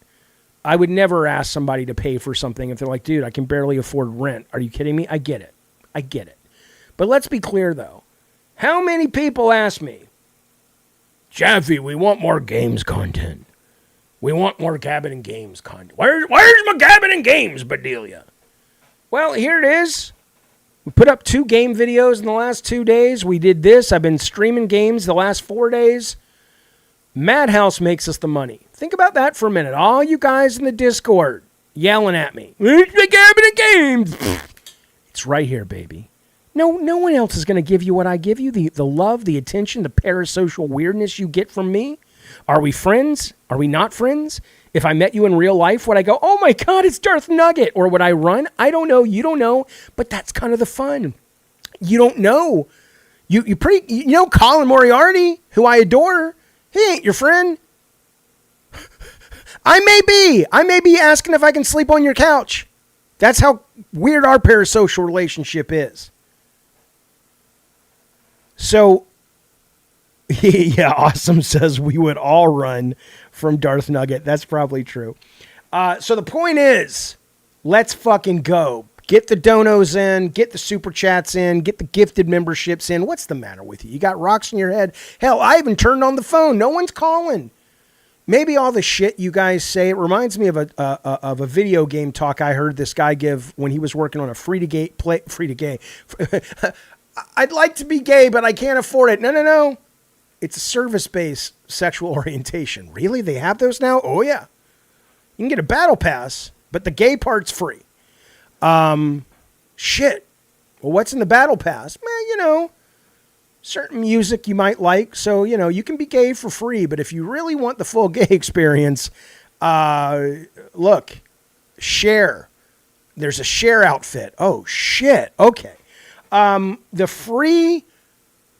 I would never ask somebody to pay for something if they're like, dude, I can barely afford rent. Are you kidding me? I get it. But let's be clear, though. How many people ask me, Jaffe, we want more games content. We want more Gabbin and Games content. Where's my Gabbin and Games, Bedelia? Well, here it is. We put up 2 game videos in the last 2 days. We did this. I've been streaming games the last 4 days. Madhouse makes us the money. Think about that for a minute. All you guys in the Discord yelling at me. Where's my Gabbin and Games? It's right here, baby. No one else is going to give you what I give you, the love, the attention, the parasocial weirdness you get from me. Are we friends? Are we not friends? If I met you in real life, would I go, oh my God, it's Darth Nugget? Or would I run? I don't know. You don't know. But that's kind of the fun. You don't know. You know Colin Moriarty, who I adore. He ain't your friend. I may be asking if I can sleep on your couch. That's how weird our parasocial relationship is. So, yeah, Awesome says we would all run from Darth Nugget. That's probably true. So the point is, let's fucking go. Get the donos in, get the super chats in, get the gifted memberships in. What's the matter with you? You got rocks in your head? Hell, I even turned on the phone. No one's calling. Maybe all the shit you guys say, it reminds me of a video game talk I heard this guy give when he was working on a free to gay. I'd like to be gay, but I can't afford it. No. It's a service-based sexual orientation. Really? They have those now? Oh, yeah. You can get a battle pass, but the gay part's free. Shit. Well, what's in the battle pass? Certain music you might like. So, you can be gay for free, but if you really want the full gay experience, look, share. There's a share outfit. Oh, shit. Okay. The free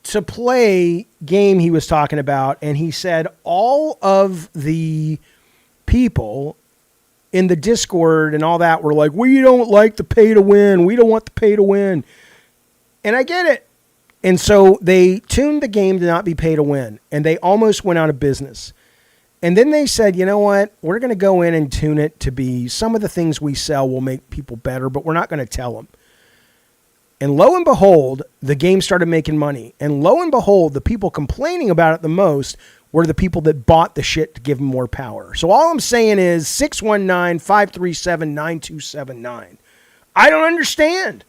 to play game he was talking about, and he said all of the people in the Discord and all that were like, we don't like the pay to win. We don't want the pay to win. And I get it. And so they tuned the game to not be pay to win, and they almost went out of business. And then they said, you know what? We're going to go in and tune it to be some of the things we sell will make people better, but we're not going to tell them. And lo and behold, the game started making money. And lo and behold, the people complaining about it the most were the people that bought the shit to give them more power. So all I'm saying is 619-537-9279. I don't understand.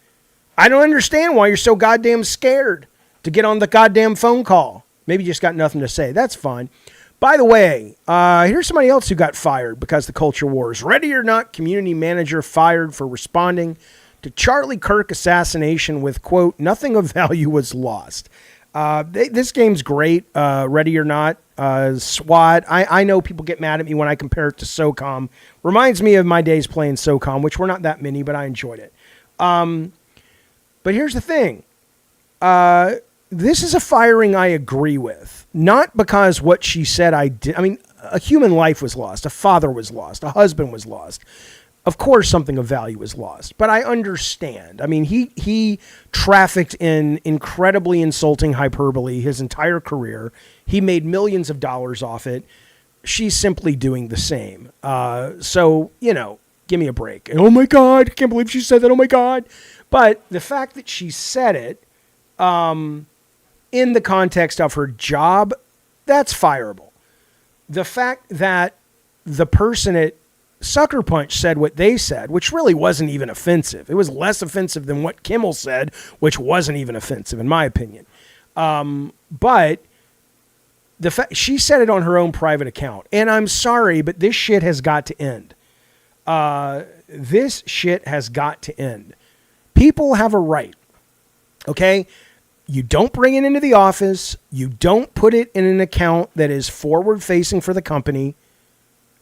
I don't understand why you're so goddamn scared to get on the goddamn phone call. Maybe you just got nothing to say. That's fine. By the way, here's somebody else who got fired because the culture wars. Ready or Not community manager fired for responding to Charlie Kirk assassination with, quote, nothing of value was lost. This game's great. Ready or Not, SWAT. I know people get mad at me when I compare it to SOCOM. Reminds me of my days playing SOCOM, which were not that many, but I enjoyed it. But here's the thing. This is a firing I agree with. Not because what she said I did. I mean, a human life was lost. A father was lost. A husband was lost. Of course, something of value was lost. But I understand. I mean, he trafficked in incredibly insulting hyperbole his entire career. He made millions of dollars off it. She's simply doing the same. So, give me a break. And, oh, my God, I can't believe she said that. Oh, my God. But the fact that she said it in the context of her job, that's fireable. The fact that the person at Sucker Punch said what they said, which really wasn't even offensive. It was less offensive than what Kimmel said, which wasn't even offensive, in my opinion. But the fact she said it on her own private account, and I'm sorry, but this shit has got to end. This shit has got to end. People have a right, okay? You don't bring it into the office. You don't put it in an account that is forward-facing for the company.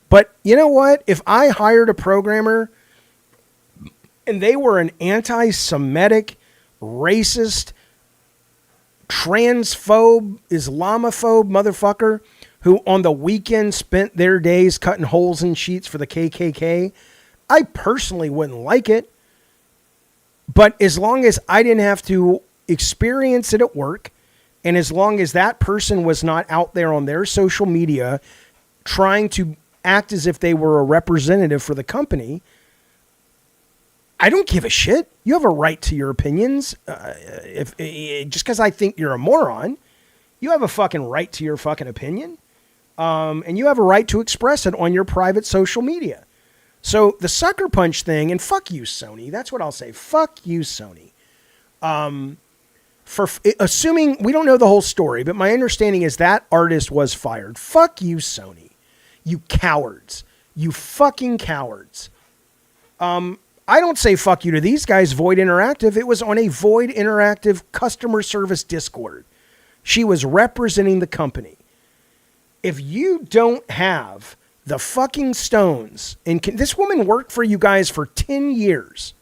But you know what? If I hired a programmer and they were an anti-Semitic, racist, transphobe, Islamophobe motherfucker who on the weekend spent their days cutting holes in sheets for the KKK, I personally wouldn't like it. But as long as I didn't have to experience it at work, and as long as that person was not out there on their social media trying to act as if they were a representative for the company, I don't give a shit. You have a right to your opinions. Just because I think you're a moron, you have a fucking right to your fucking opinion. And you have a right to express it on your private social media. So the Sucker Punch thing, and fuck you, Sony. That's what I'll say. Fuck you, Sony. For assuming we don't know the whole story, but my understanding is that artist was fired. Fuck you, Sony. You cowards. You fucking cowards. I don't say fuck you to these guys, Void Interactive. It was on a Void Interactive customer service Discord. She was representing the company. If you don't have the fucking stones, and this woman worked for you guys for 10 years,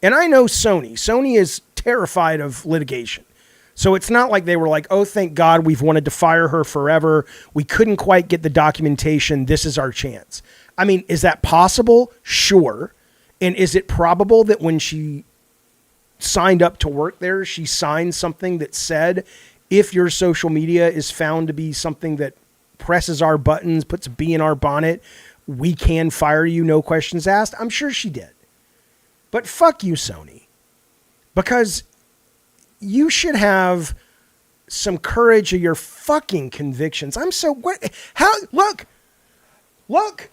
and I know Sony. Sony is terrified of litigation. So it's not like they were like, oh, thank God, we've wanted to fire her forever. We couldn't quite get the documentation. This is our chance. I mean, is that possible? Sure. And is it probable that when she signed up to work there, she signed something that said, if your social media is found to be something that presses our buttons, puts a bee in our bonnet, we can fire you, no questions asked? I'm sure she did. But fuck you, Sony. Because you should have some courage of your fucking convictions. Look,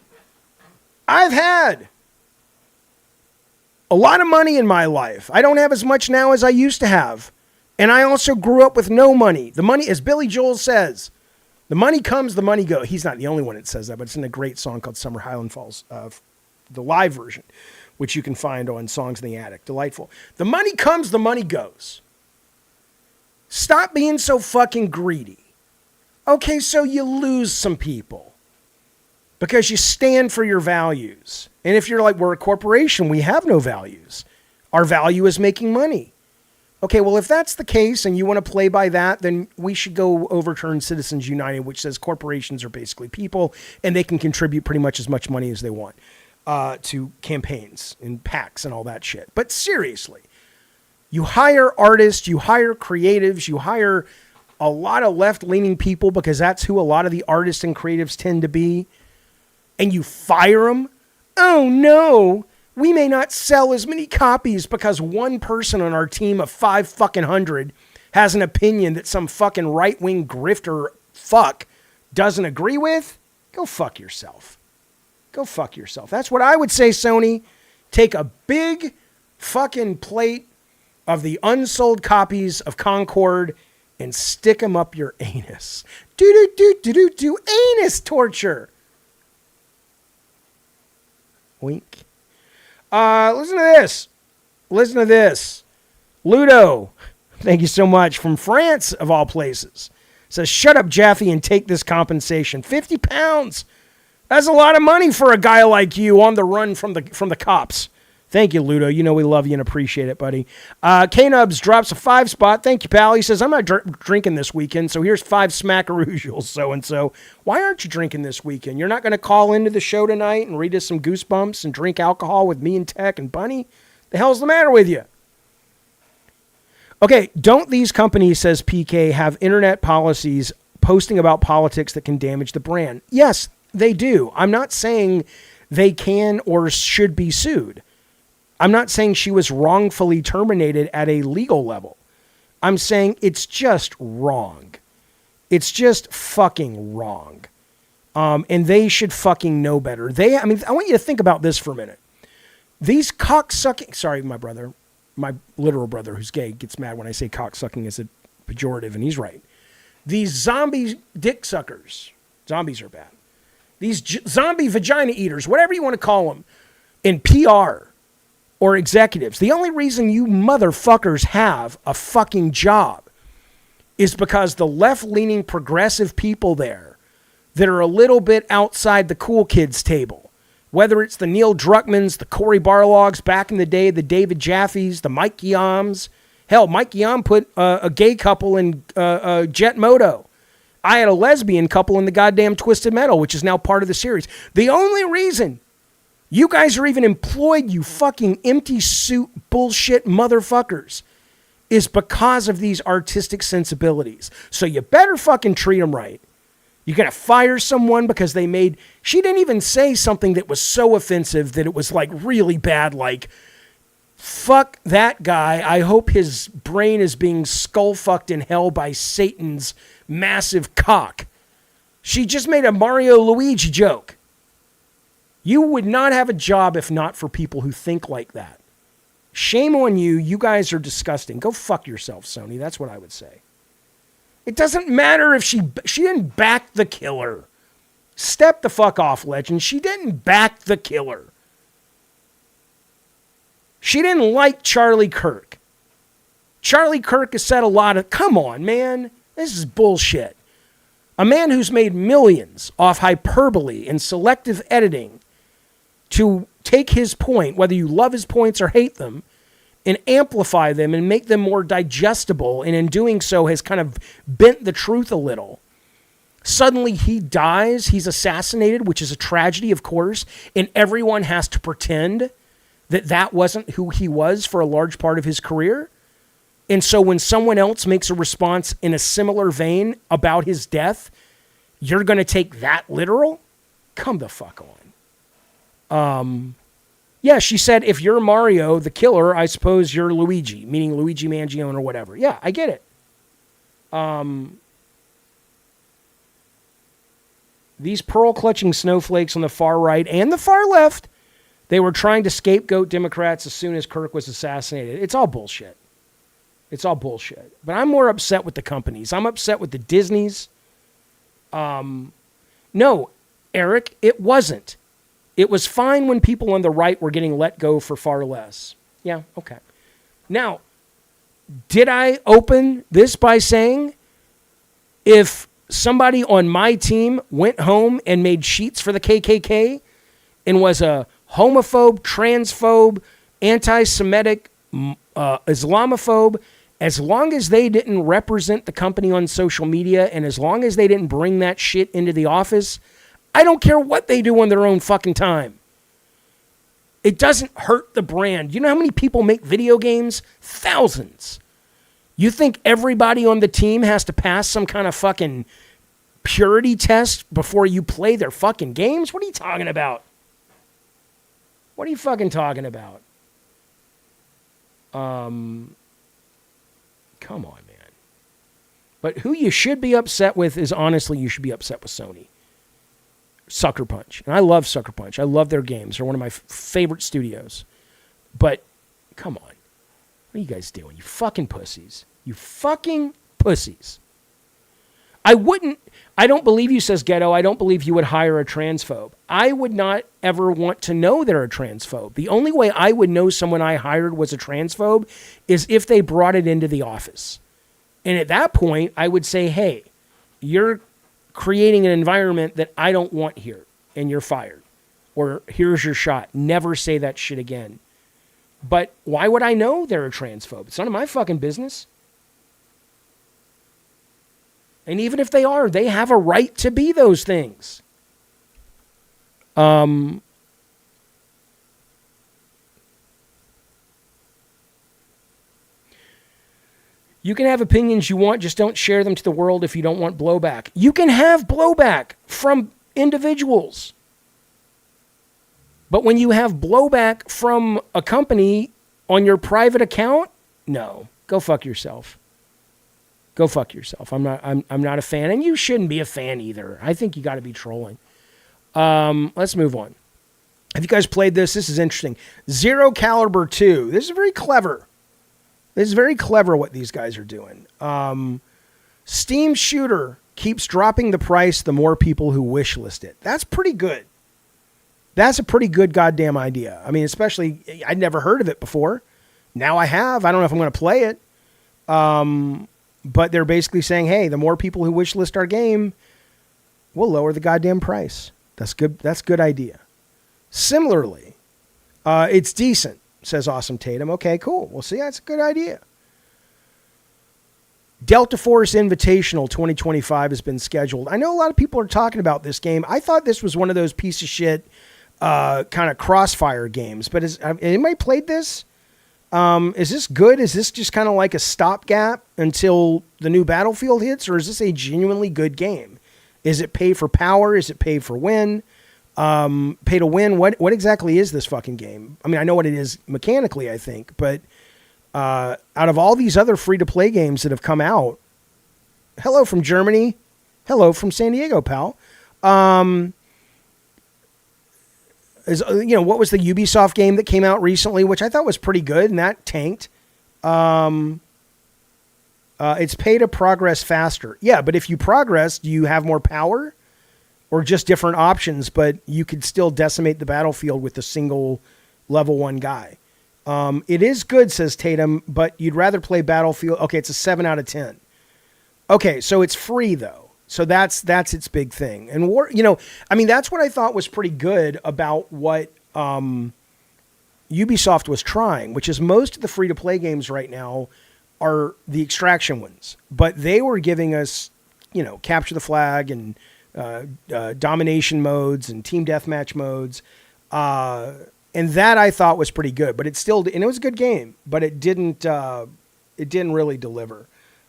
I've had a lot of money in my life. I don't have as much now as I used to have. And I also grew up with no money. The money, as Billy Joel says, the money comes, the money goes. He's not the only one that says that, but it's in a great song called Summer Highland Falls, the live version, which you can find on Songs in the Attic. Delightful. The money comes, the money goes. Stop being so fucking greedy. Okay, so you lose some people because you stand for your values. And if you're like, we're a corporation, we have no values. Our value is making money. Okay, well, if that's the case and you want to play by that, then we should go overturn Citizens United, which says corporations are basically people and they can contribute pretty much as much money as they want to campaigns and PACs and all that shit. But seriously, you hire artists, you hire creatives, you hire a lot of left-leaning people because that's who a lot of the artists and creatives tend to be, and you fire them. Oh no, we may not sell as many copies because one person on our team of 500 has an opinion that some fucking right-wing grifter fuck doesn't agree with. Go fuck yourself. Go fuck yourself. That's what I would say, Sony. Take a big fucking plate of the unsold copies of Concord and stick them up your anus. Do anus torture. Wink. Listen to this. Listen to this. Ludo, thank you so much, from France, of all places, says, shut up, Jaffe, and take this compensation. 50 pounds. That's a lot of money for a guy like you on the run from the cops. Thank you, Ludo. You know we love you and appreciate it, buddy. K-Nubs drops a 5 spot. Thank you, pal. He says, I'm not drinking this weekend, so here's 5 smackaroos, you'll so-and-so. Why aren't you drinking this weekend? You're not going to call into the show tonight and read us some Goosebumps and drink alcohol with me and Tech and Bunny? The hell's the matter with you? Okay, don't these companies, says PK, have internet policies posting about politics that can damage the brand? Yes, they do. I'm not saying they can or should be sued. I'm not saying she was wrongfully terminated at a legal level. I'm saying it's just wrong. It's just fucking wrong. And they should fucking know better. I want you to think about this for a minute. These cocksucking, sorry, my literal brother who's gay gets mad when I say cocksucking as a pejorative, and he's right. These zombie dick suckers, zombies are bad. These zombie vagina eaters, whatever you want to call them, in PR or executives, the only reason you motherfuckers have a fucking job is because the left-leaning progressive people there that are a little bit outside the cool kids table, whether it's the Neil Druckmans, the Cory Barlogs back in the day, the David Jaffes, the Mike Yams. Hell, Mike Yam put a gay couple in Jet Moto. I had a lesbian couple in the goddamn Twisted Metal, which is now part of the series. The only reason you guys are even employed, you fucking empty suit bullshit motherfuckers, is because of these artistic sensibilities. So you better fucking treat them right. You're going to fire someone because she didn't even say something that was so offensive that it was like really bad, like, fuck that guy. I hope his brain is being skull-fucked in hell by Satan's massive cock. She just made a Mario Luigi joke. You would not have a job if not for people who think like that. Shame on you. You guys are disgusting. Go fuck yourself, Sony. That's what I would say. It doesn't matter if she didn't back the killer. Step the fuck off, legend. She didn't back the killer. She didn't like Charlie Kirk. Charlie Kirk has said a lot of, come on, man. This is bullshit. A man who's made millions off hyperbole and selective editing to take his point, whether you love his points or hate them, and amplify them and make them more digestible, and in doing so has kind of bent the truth a little. Suddenly he dies, he's assassinated, which is a tragedy, of course, and everyone has to pretend that that wasn't who he was for a large part of his career. And so when someone else makes a response in a similar vein about his death, you're going to take that literal? Come the fuck on. Yeah, she said, if you're Mario, the killer, I suppose you're Luigi, meaning Luigi Mangione or whatever. Yeah, I get it. These pearl-clutching snowflakes on the far right and the far left, they were trying to scapegoat Democrats as soon as Kirk was assassinated. It's all bullshit. It's all bullshit. But I'm more upset with the companies. I'm upset with the Disneys. No, Eric, it wasn't. It was fine when people on the right were getting let go for far less. Yeah, okay. Now, did I open this by saying if somebody on my team went home and made sheets for the KKK and was a homophobe, transphobe, anti-Semitic, Islamophobe, as long as they didn't represent the company on social media and as long as they didn't bring that shit into the office, I don't care what they do on their own fucking time. It doesn't hurt the brand. You know how many people make video games? Thousands. You think everybody on the team has to pass some kind of fucking purity test before you play their fucking games? What are you talking about? What are you fucking talking about? Come on, man. But who you should be upset with is honestly, you should be upset with Sony. Sucker Punch. And I love Sucker Punch. I love their games. They're one of my favorite studios. But come on. What are you guys doing? You fucking pussies. You fucking pussies. I don't believe you, says Ghetto. I don't believe you would hire a transphobe. I would not ever want to know they're a transphobe. The only way I would know someone I hired was a transphobe is if they brought it into the office. And at that point, I would say, hey, you're creating an environment that I don't want here, and you're fired. Or here's your shot. Never say that shit again. But why would I know they're a transphobe? It's none of my fucking business. And even if they are, they have a right to be those things. You can have opinions you want, just don't share them to the world if you don't want blowback. You can have blowback from individuals. But when you have blowback from a company on your private account, no, go fuck yourself. Go fuck yourself. I'm not a fan, and you shouldn't be a fan either. I think you got to be trolling. Let's move on. Have you guys played this? This is interesting. Zero Caliber 2. This is very clever. This is very clever what these guys are doing. Steam Shooter keeps dropping the price the more people who wishlist it. That's pretty good. That's a pretty good goddamn idea. I mean, especially, I'd never heard of it before. Now I have. I don't know if I'm going to play it. But they're basically saying, hey, the more people who wishlist our game, we'll lower the goddamn price. That's good. That's a good idea. Similarly, it's decent, says Awesome Tatum. Okay, cool. Well, see, that's a good idea. Delta Force Invitational 2025 has been scheduled. I know a lot of people are talking about this game. I thought this was one of those piece of shit kind of crossfire games. But has anybody played this? Is this good? Is this just kind of like a stopgap until the new Battlefield hits? Or is this a genuinely good game? Is it pay for power? Is it pay for win? Pay to win? What exactly is this fucking game? I mean, I know what it is mechanically, I think. But out of all these other free-to-play games that have come out, hello from Germany. Hello from San Diego, pal. What was the Ubisoft game that came out recently, which I thought was pretty good, and that tanked. It's pay to progress faster. Yeah, but if you progress, do you have more power? Or just different options, but you could still decimate the battlefield with a single level 1 guy. It is good, says Tatum, but you'd rather play Battlefield. Okay, it's a 7 out of 10. Okay, so it's free, though. So that's its big thing. And that's what I thought was pretty good about what Ubisoft was trying, which is most of the free-to-play games right now are the extraction ones. But they were giving us, capture the flag and domination modes and team deathmatch modes. And that I thought was pretty good, but it was a good game, but it didn't really deliver.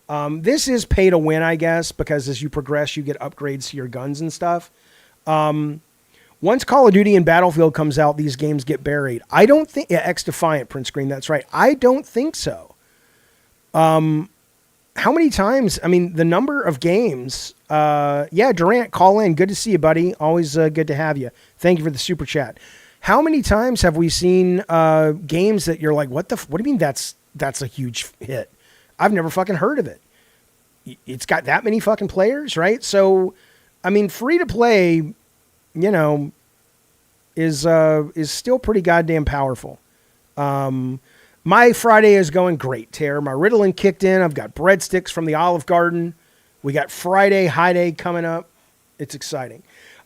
This is pay to win, I guess, because as you progress, you get upgrades to your guns and stuff. Once Call of Duty and Battlefield comes out, these games get buried. I don't think, X Defiant, Print Screen, that's right. I don't think so. How many times, the number of games, Durant, call in. Good to see you, buddy. Always good to have you. Thank you for the super chat. How many times have we seen games that you're like, what do you mean that's a huge hit? I've never fucking heard of it. It's got that many fucking players, right? So, free to play, is still pretty goddamn powerful. My Friday is going great, Tara. My Ritalin kicked in. I've got breadsticks from the Olive Garden. We got Friday High Day coming up. It's exciting.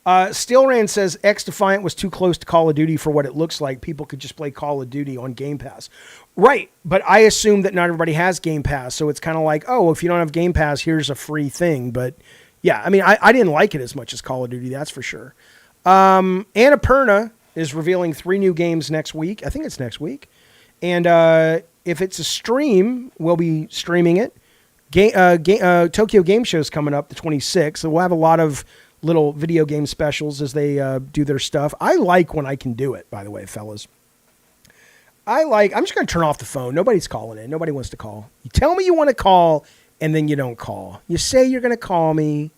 Stillran says X Defiant was too close to Call of Duty for what it looks like. People could just play Call of Duty on Game Pass. Right, but I assume that not everybody has Game Pass, so it's kind of like, oh, if you don't have Game Pass, here's a free thing. But yeah, I didn't like it as much as Call of Duty, that's for sure. Annapurna is revealing 3 new games next week. I think it's next week. And if it's a stream, we'll be streaming it. Tokyo Game Show is coming up the 26th, so we'll have a lot of little video game specials as they do their stuff. I like when I can do it, by the way, fellas. I'm just going to turn off the phone. Nobody's calling in. Nobody wants to call. You tell me you want to call, and then you don't call. You say you're going to call me,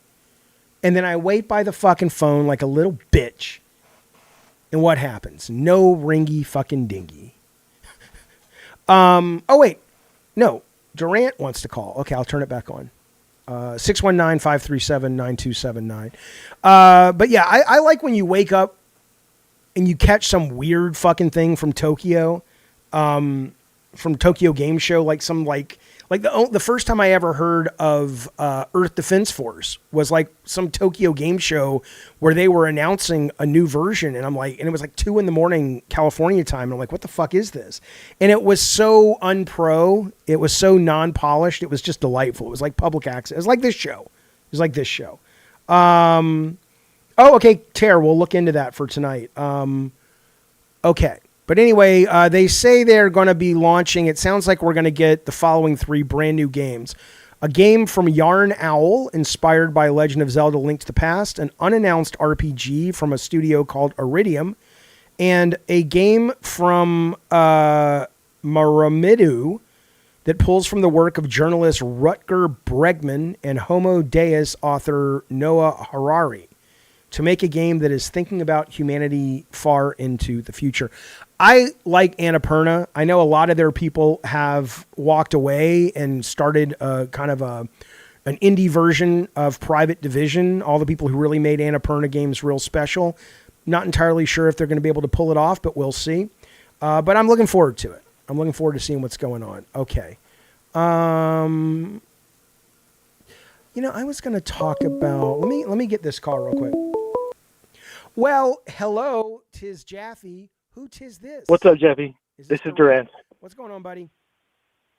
and then I wait by the fucking phone like a little bitch. And what happens? No ringy fucking dingy. Oh, wait. No. Durant wants to call. Okay, I'll turn it back on. 619-537-9279. But yeah, I like when you wake up and you catch some weird fucking thing from Tokyo Game Show, like some like Like the first time I ever heard of Earth Defense Force was like some Tokyo game show where they were announcing a new version, and it was like 2 a.m. California time, and I'm like, what the fuck is this? And it was so unpro, it was so non-polished, it was just delightful. It was like public access. It was like this show. Oh, okay, Tara, we'll look into that for tonight. Okay. But anyway, they say they're going to be launching, it sounds like we're going to get the following 3 brand new games. A game from Yarn Owl, inspired by Legend of Zelda: Link to the Past, an unannounced RPG from a studio called Iridium, and a game from Maramidu that pulls from the work of journalist Rutger Bregman and Homo Deus author Noah Harari, to make a game that is thinking about humanity far into the future. I like Annapurna. I know a lot of their people have walked away and started an indie version of Private Division, all the people who really made Annapurna games real special. Not entirely sure if they're going to be able to pull it off, but we'll see. But I'm looking forward to it. I'm looking forward to seeing what's going on. Okay. I was going to talk about... Let me get this call real quick. Well, hello, 'tis Jaffe. Who 'tis this? What's up, Jaffe? This is Durant. What's going on, buddy?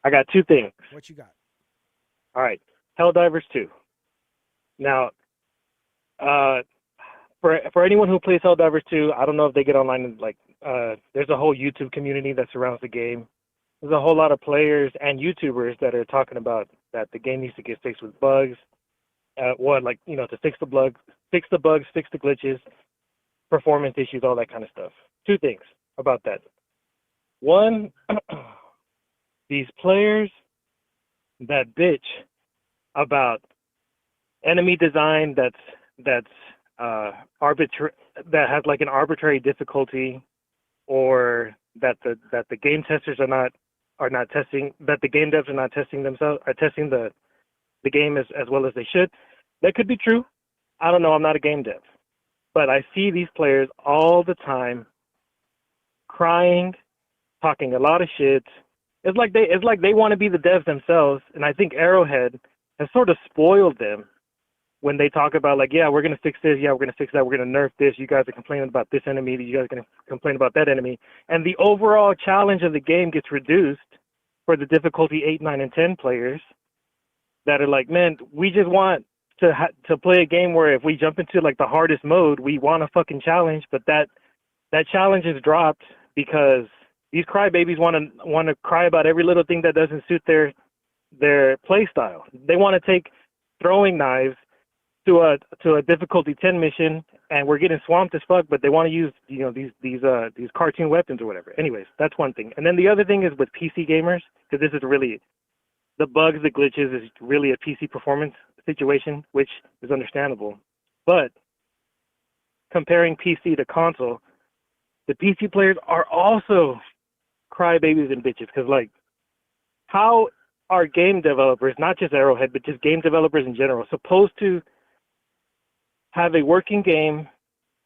I got 2 things. What you got? All right. Helldivers 2. Now, for anyone who plays Helldivers 2, I don't know if they get online and there's a whole YouTube community that surrounds the game. There's a whole lot of players and YouTubers that are talking about that the game needs to get fixed with bugs. To fix the bugs, fix the glitches, performance issues, all that kind of stuff. 2 things about that. One, these players that bitch about enemy design that's arbitrary, that has like an arbitrary difficulty, or that the game testers are not testing, that the game devs are not testing the game as well as they should. That could be true. I don't know. I'm not a game dev. But I see these players all the time crying, talking a lot of shit. It's like they want to be the devs themselves, and I think Arrowhead has sort of spoiled them when they talk about we're gonna fix this, we're gonna fix that, we're gonna nerf this. You guys are complaining about this enemy, you guys are gonna complain about that enemy, and the overall challenge of the game gets reduced for the difficulty 8, 9, and 10 players that are like, man, we just want to play a game where if we jump into the hardest mode, we want a fucking challenge, but that challenge is dropped because these crybabies want to cry about every little thing that doesn't suit their play style. They want to take throwing knives to a difficulty 10 mission, and we're getting swamped as fuck, but they want to use these cartoon weapons or whatever. Anyways, that's one thing. And then the other thing is with PC gamers, because this is really the bugs, the glitches is really a PC performance situation, which is understandable. But comparing PC to console, the PC players are also crybabies and bitches, because how are game developers, not just Arrowhead, but just game developers in general, supposed to have a working game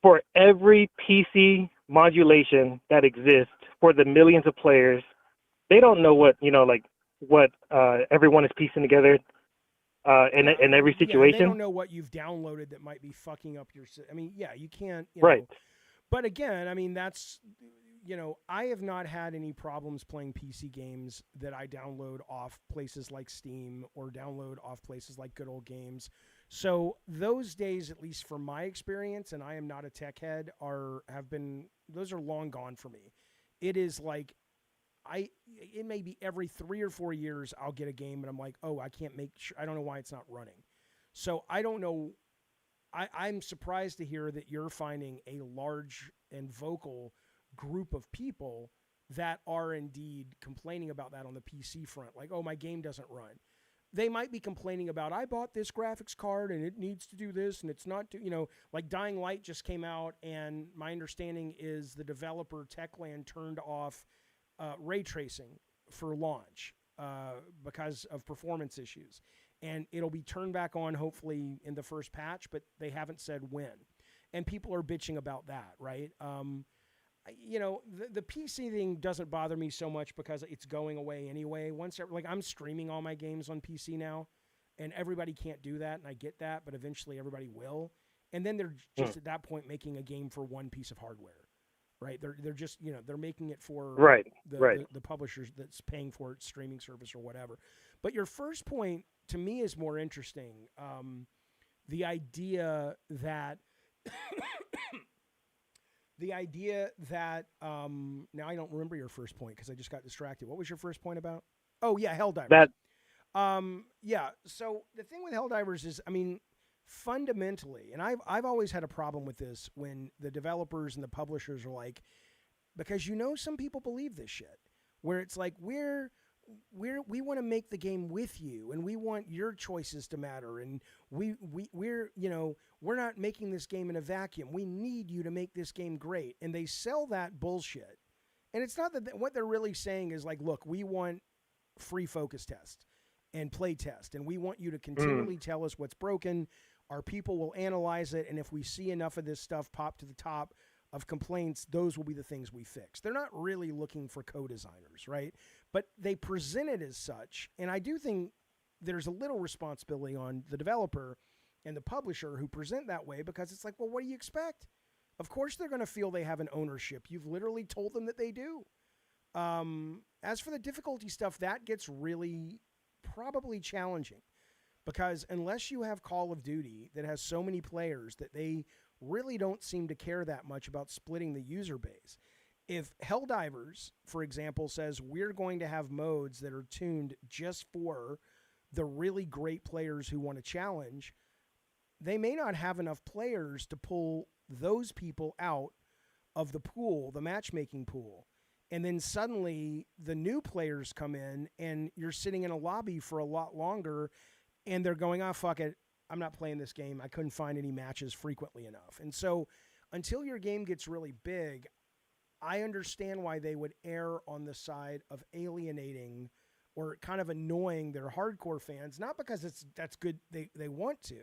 for every PC modulation that exists for the millions of players? They don't know what everyone is piecing together in every situation. They don't know what you've downloaded that might be fucking up your. You can't. Right. But again, that's. I have not had any problems playing PC games that I download off places like Steam or download off places like Good Old Games. So those days, at least from my experience, and I am not a tech head, those are long gone for me. It is it may be every 3 or 4 years I'll get a game and I'm like, oh, I can't make sure. I don't know why it's not running. So I don't know. I'm surprised to hear that you're finding a large and vocal group of people that are indeed complaining about that on the PC front. Like, oh, my game doesn't run. They might be complaining about, I bought this graphics card and it needs to do this and it's not, Dying Light just came out, and my understanding is the developer Techland turned off ray tracing for launch because of performance issues. And it'll be turned back on hopefully in the first patch, but they haven't said when. And people are bitching about that, right? the PC thing doesn't bother me so much because it's going away anyway. I'm streaming all my games on PC now, and everybody can't do that, and I get that, but eventually everybody will. And then they're just at that point making a game for one piece of hardware, right? They're just they're making it for the publishers that's paying for its streaming service or whatever. But your first point to me is more interesting. The idea that now I don't remember your first point because I just got distracted. What was your first point about? Oh yeah, Helldivers. Yeah. So the thing with Helldivers is, fundamentally, and I've always had a problem with this when the developers and the publishers are like, because some people believe this shit, where it's like we want to make the game with you, and we want your choices to matter, and we're not making this game in a vacuum. We need you to make this game great, and they sell that bullshit. And it's not that what they're really saying is like, look, we want free focus test and play test, and we want you to continually tell us what's broken. Our people will analyze it, and if we see enough of this stuff pop to the top of complaints, those will be the things we fix. They're not really looking for co-designers, right? But they present it as such, and I do think there's a little responsibility on the developer and the publisher who present that way, because it's like, well, what do you expect? Of course they're going to feel they have an ownership. You've literally told them that they do. As for the difficulty stuff, that gets really probably challenging, because unless you have Call of Duty that has so many players that they really don't seem to care that much about splitting the user base. If Helldivers, for example, says we're going to have modes that are tuned just for the really great players who want to challenge, they may not have enough players to pull those people out of the pool, the matchmaking pool. And then suddenly the new players come in and you're sitting in a lobby for a lot longer and they're going, oh, fuck it, I'm not playing this game. I couldn't find any matches frequently enough. And so until your game gets really big, I understand why they would err on the side of alienating or kind of annoying their hardcore fans, not because that's good, they want to,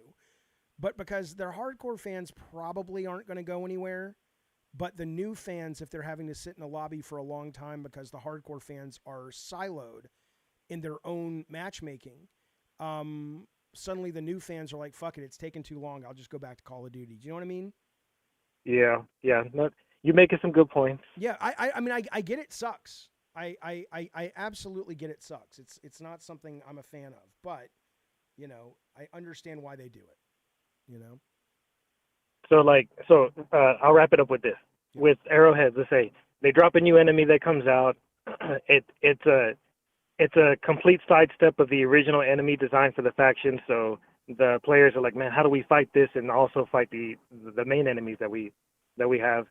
but because their hardcore fans probably aren't going to go anywhere. But the new fans, if they're having to sit in a lobby for a long time because the hardcore fans are siloed in their own matchmaking, suddenly the new fans are like, fuck it, it's taken too long. I'll just go back to Call of Duty. Do you know what I mean? Yeah. No, you're making some good points. Yeah, I get it sucks. I absolutely get it sucks. It's not something I'm a fan of, but, I understand why they do it, So I'll wrap it up with this. Yeah. With arrowheads, let's say they drop a new enemy that comes out. It's a complete sidestep of the original enemy designed for the faction. So the players are like, man, how do we fight this and also fight the main enemies that we have?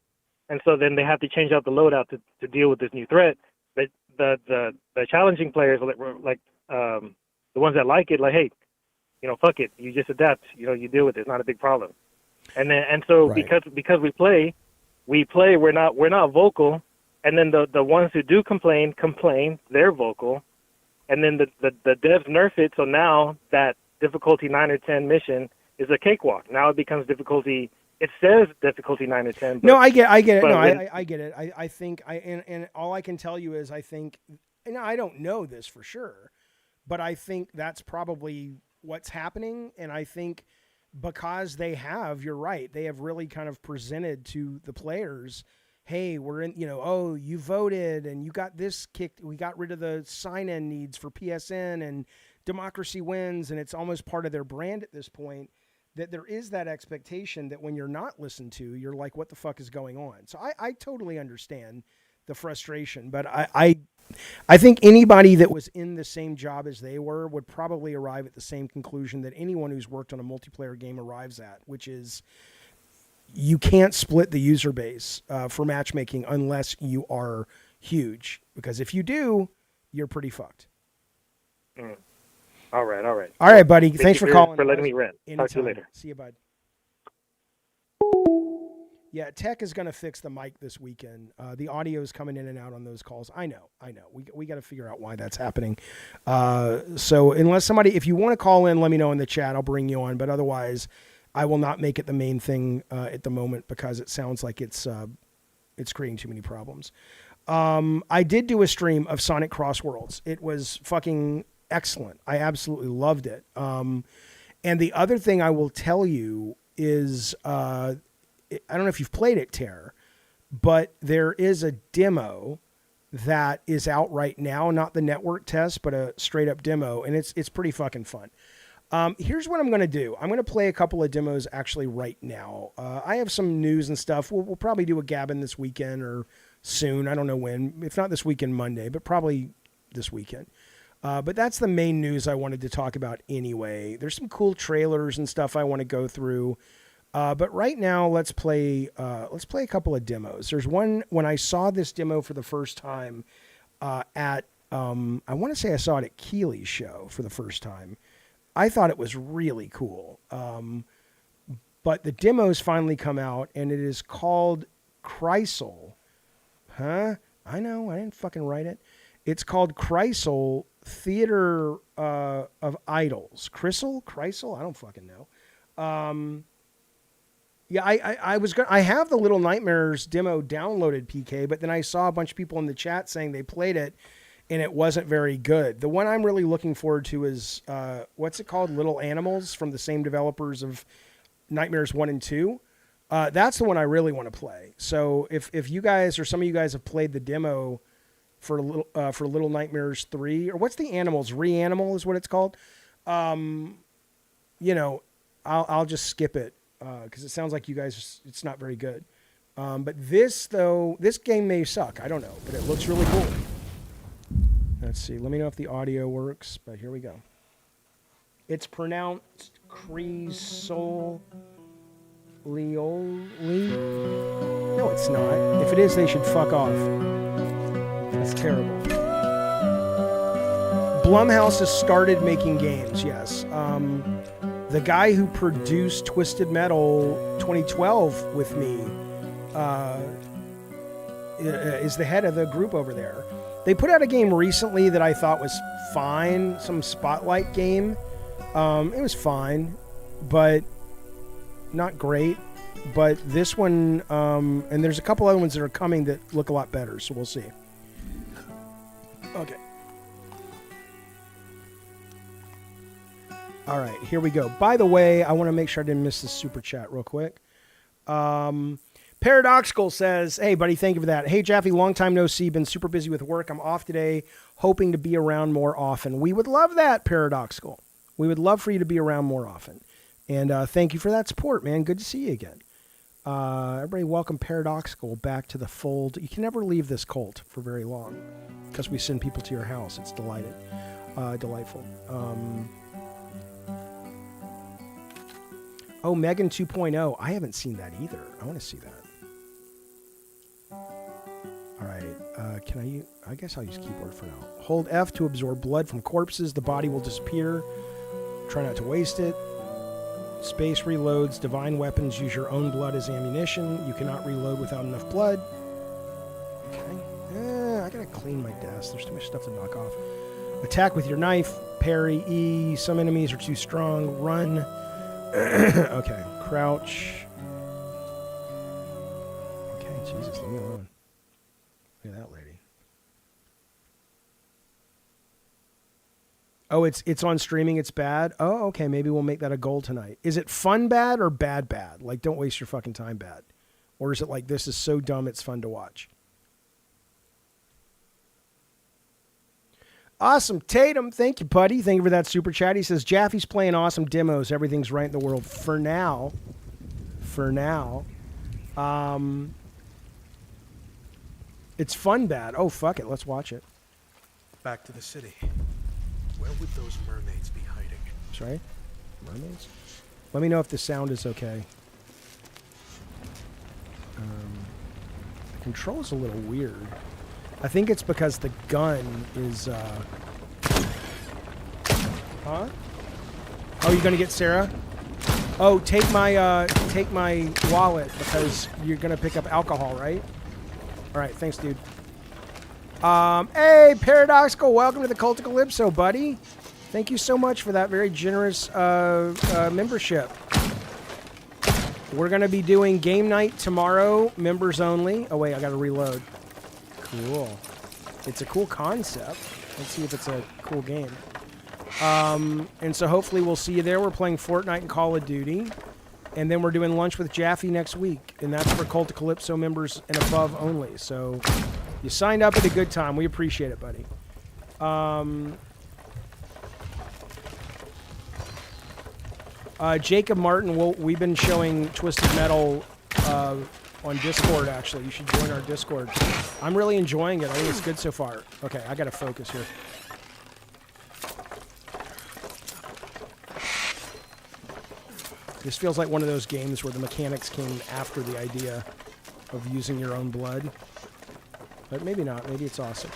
And so then they have to change out the loadout to deal with this new threat. But the challenging players are like the ones that like it, like, hey, fuck it, you just adapt. You deal with it. It's not a big problem. And so right. because we play, we're not vocal, and then the ones who do complain, they're vocal, and then the devs nerf it, so now that difficulty 9 or 10 mission is a cakewalk. Now it becomes difficulty. It says difficulty 9 or 10. But, no, I get it. No, I get it. I think and all I can tell you is I think, and I don't know this for sure, but I think that's probably what's happening, and I think. Because you're right, they have really kind of presented to the players, hey, we're in, you voted and you got this kicked. We got rid of the sign-in needs for PSN and democracy wins. And it's almost part of their brand at this point that there is that expectation that when you're not listened to, you're like, what the fuck is going on? So I totally understand the frustration, but I think anybody that was in the same job as they were would probably arrive at the same conclusion that anyone who's worked on a multiplayer game arrives at, which is you can't split the user base for matchmaking unless you are huge, because if you do, you're pretty fucked. All right. All right, buddy. Thanks for calling. For letting me rant. Anytime. Talk to you later. See you, bud. Yeah, Tech is going to fix the mic this weekend. The audio is coming in and out on those calls. I know. We got to figure out why that's happening. So unless if you want to call in, let me know in the chat. I'll bring you on. But otherwise, I will not make it the main thing at the moment because it sounds like it's It's creating too many problems. I did do a stream of Sonic Cross Worlds. It was fucking excellent. I absolutely loved it. And the other thing I will tell you is, I don't know if you've played it, Terror, but there is a demo that is out right now, not the network test, but a straight up demo, and it's pretty fucking fun. Here's what I'm going to do. I'm going to play a couple of demos actually right now. I have some news and stuff. We'll probably do a Gabbin this weekend or soon. I don't know when. If not this weekend, Monday, but probably this weekend. But that's the main news I wanted to talk about anyway. There's some cool trailers and stuff I want to go through. But right now, let's play a couple of demos. There's one, when I saw this demo for the first time at, I want to say I saw it at Keeley's show for the first time. I thought it was really cool. But the demo's finally come out, and it is called Chrysal. Huh? I know, I didn't fucking write it. It's called Chrysal Theater of Idols. Chrysal? I don't fucking know. Yeah, I have the Little Nightmares demo downloaded, PK, but then I saw a bunch of people in the chat saying they played it and it wasn't very good. The one I'm really looking forward to is, what's it called? Little Animals, from the same developers of Nightmares 1 and 2. That's the one I really want to play. So if you guys, or some of you guys, have played the demo for Little Nightmares 3, or what's the Animals? Reanimal is what it's called. You know, I'll just skip it. Because it sounds like you guys, it's not very good. But this game may suck. I don't know, but it looks really cool. Let's see. Let me know if the audio works, but here we go. It's pronounced Chrysal Leoli. No, it's not. If it is, they should fuck off. That's terrible. Blumhouse has started making games, yes. The guy who produced Twisted Metal 2012 with me is the head of the group over there. They put out a game recently that I thought was fine, some Spotlight game. It was fine, but not great. But this one, and there's a couple other ones that are coming that look a lot better, so we'll see. Okay. All right, here we go. By the way, I want to make sure I didn't miss this super chat real quick. Paradoxical says, hey, buddy, thank you for that. Hey, Jaffe, long time no see. Been super busy with work. I'm off today, hoping to be around more often. We would love that, Paradoxical. We would love for you to be around more often. And thank you for that support, man. Good to see you again. Everybody welcome Paradoxical back to the fold. You can never leave this cult for very long because we send people to your house. It's delightful. Oh, Megan 2.0. I haven't seen that either. I want to see that. All right. I guess I'll use keyboard for now. Hold F to absorb blood from corpses. The body will disappear. Try not to waste it. Space reloads. Divine weapons. Use your own blood as ammunition. You cannot reload without enough blood. Okay. I gotta clean my desk. There's too much stuff to knock off. Attack with your knife. Parry. E. Some enemies are too strong. Run. Okay, crouch. Okay, Jesus, leave me alone. Look at that lady. Oh, it's on streaming, it's bad? Oh, okay, maybe we'll make that a goal tonight. Is it fun bad or bad bad? Like, don't waste your fucking time bad? Or is it like, this is so dumb it's fun to watch? Awesome. Tatum, thank you, buddy. Thank you for that super chat. He says, Jaffe's playing awesome demos. Everything's right in the world for now. It's fun bad. Oh, fuck it. Let's watch it. Back to the city. Where would those mermaids be hiding? Sorry? Mermaids? Let me know if the sound is okay. The control's a little weird. I think it's because the gun is, Huh? Oh, you're gonna get Sarah? Oh, take my wallet because you're gonna pick up alcohol, right? All right, thanks, dude. Hey, Paradoxical, welcome to the Cult of Calypso, buddy. Thank you so much for that very generous membership. We're going to be doing game night tomorrow, members only. Oh, wait, I got to reload. Cool. It's a cool concept. Let's see if it's a cool game. And so hopefully we'll see you there. We're playing Fortnite and Call of Duty. And then we're doing lunch with Jaffe next week. And that's for Cult of Calypso members and above only. So you signed up at a good time. We appreciate it, buddy. Jacob Martin, we've been showing Twisted Metal on Discord, actually. You should join our Discord. I'm really enjoying it. I think it's good so far. Okay, I got to focus here. This feels like one of those games where the mechanics came after the idea of using your own blood. But maybe not. Maybe it's awesome.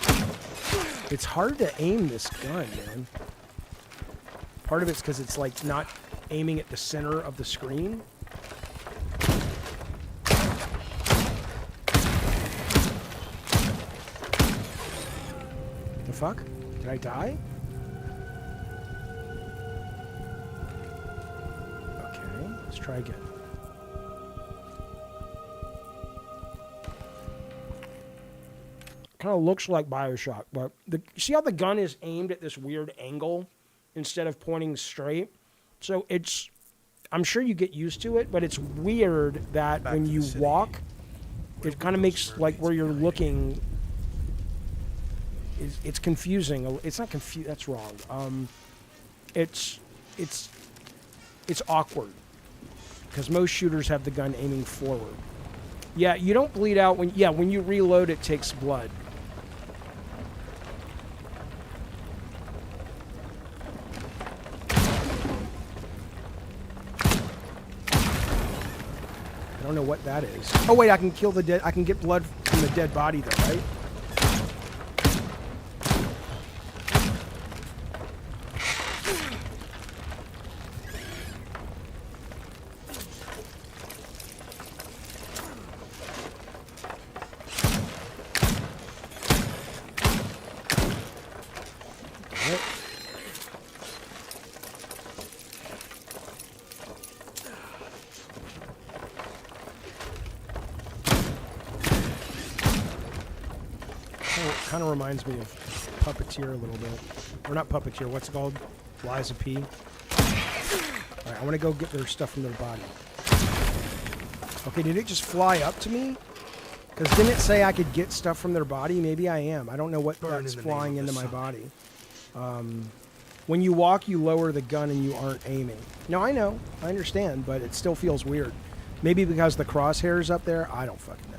It's hard to aim this gun, man. Part of it's because it's like not aiming at the center of the screen. The fuck? Did I die? Let's try again. Kind of looks like BioShock, but see how the gun is aimed at this weird angle instead of pointing straight? So I'm sure you get used to it, but it's weird that when you walk, it kind of makes like where you're looking, it's confusing. It's not confusing, that's wrong. It's awkward. Because most shooters have the gun aiming forward. Yeah, you don't bleed out when you reload it takes blood. I don't know what that is. Oh wait, I can kill the dead. I can get blood from the dead body though, right? Kind of reminds me of Puppeteer a little bit. Or not Puppeteer, what's it called? Lies of P. Alright, I want to go get their stuff from their body. Okay, did it just fly up to me? Because didn't it say I could get stuff from their body? Maybe I am. I don't know what that's flying into my body. When you walk, you lower the gun and you aren't aiming. No, I know. I understand, but it still feels weird. Maybe because the crosshair's up there? I don't fucking know.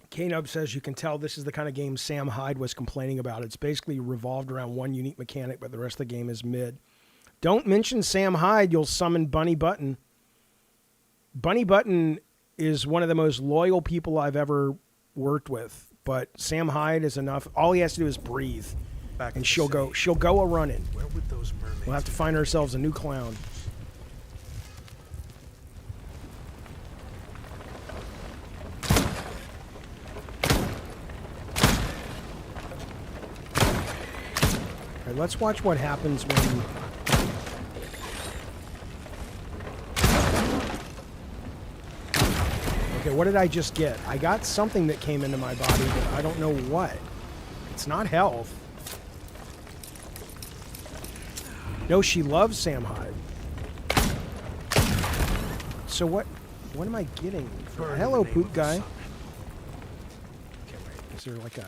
K-Nub says you can tell this is the kind of game Sam Hyde was complaining about. It's basically revolved around one unique mechanic, but the rest of the game is mid. Don't mention Sam Hyde, you'll summon Bunny Button. Bunny Button is one of the most loyal people I've ever worked with, but Sam Hyde is enough. All he has to do is breathe, and she'll go a running. Where would those mermaids We'll have to find ourselves a new clown. All right, let's watch what happens when... Okay, what did I just get? I got something that came into my body, but I don't know what. It's not health. No, she loves Sam Hyde. So what am I getting? Hello, poop guy. Okay, wait. Is there like a...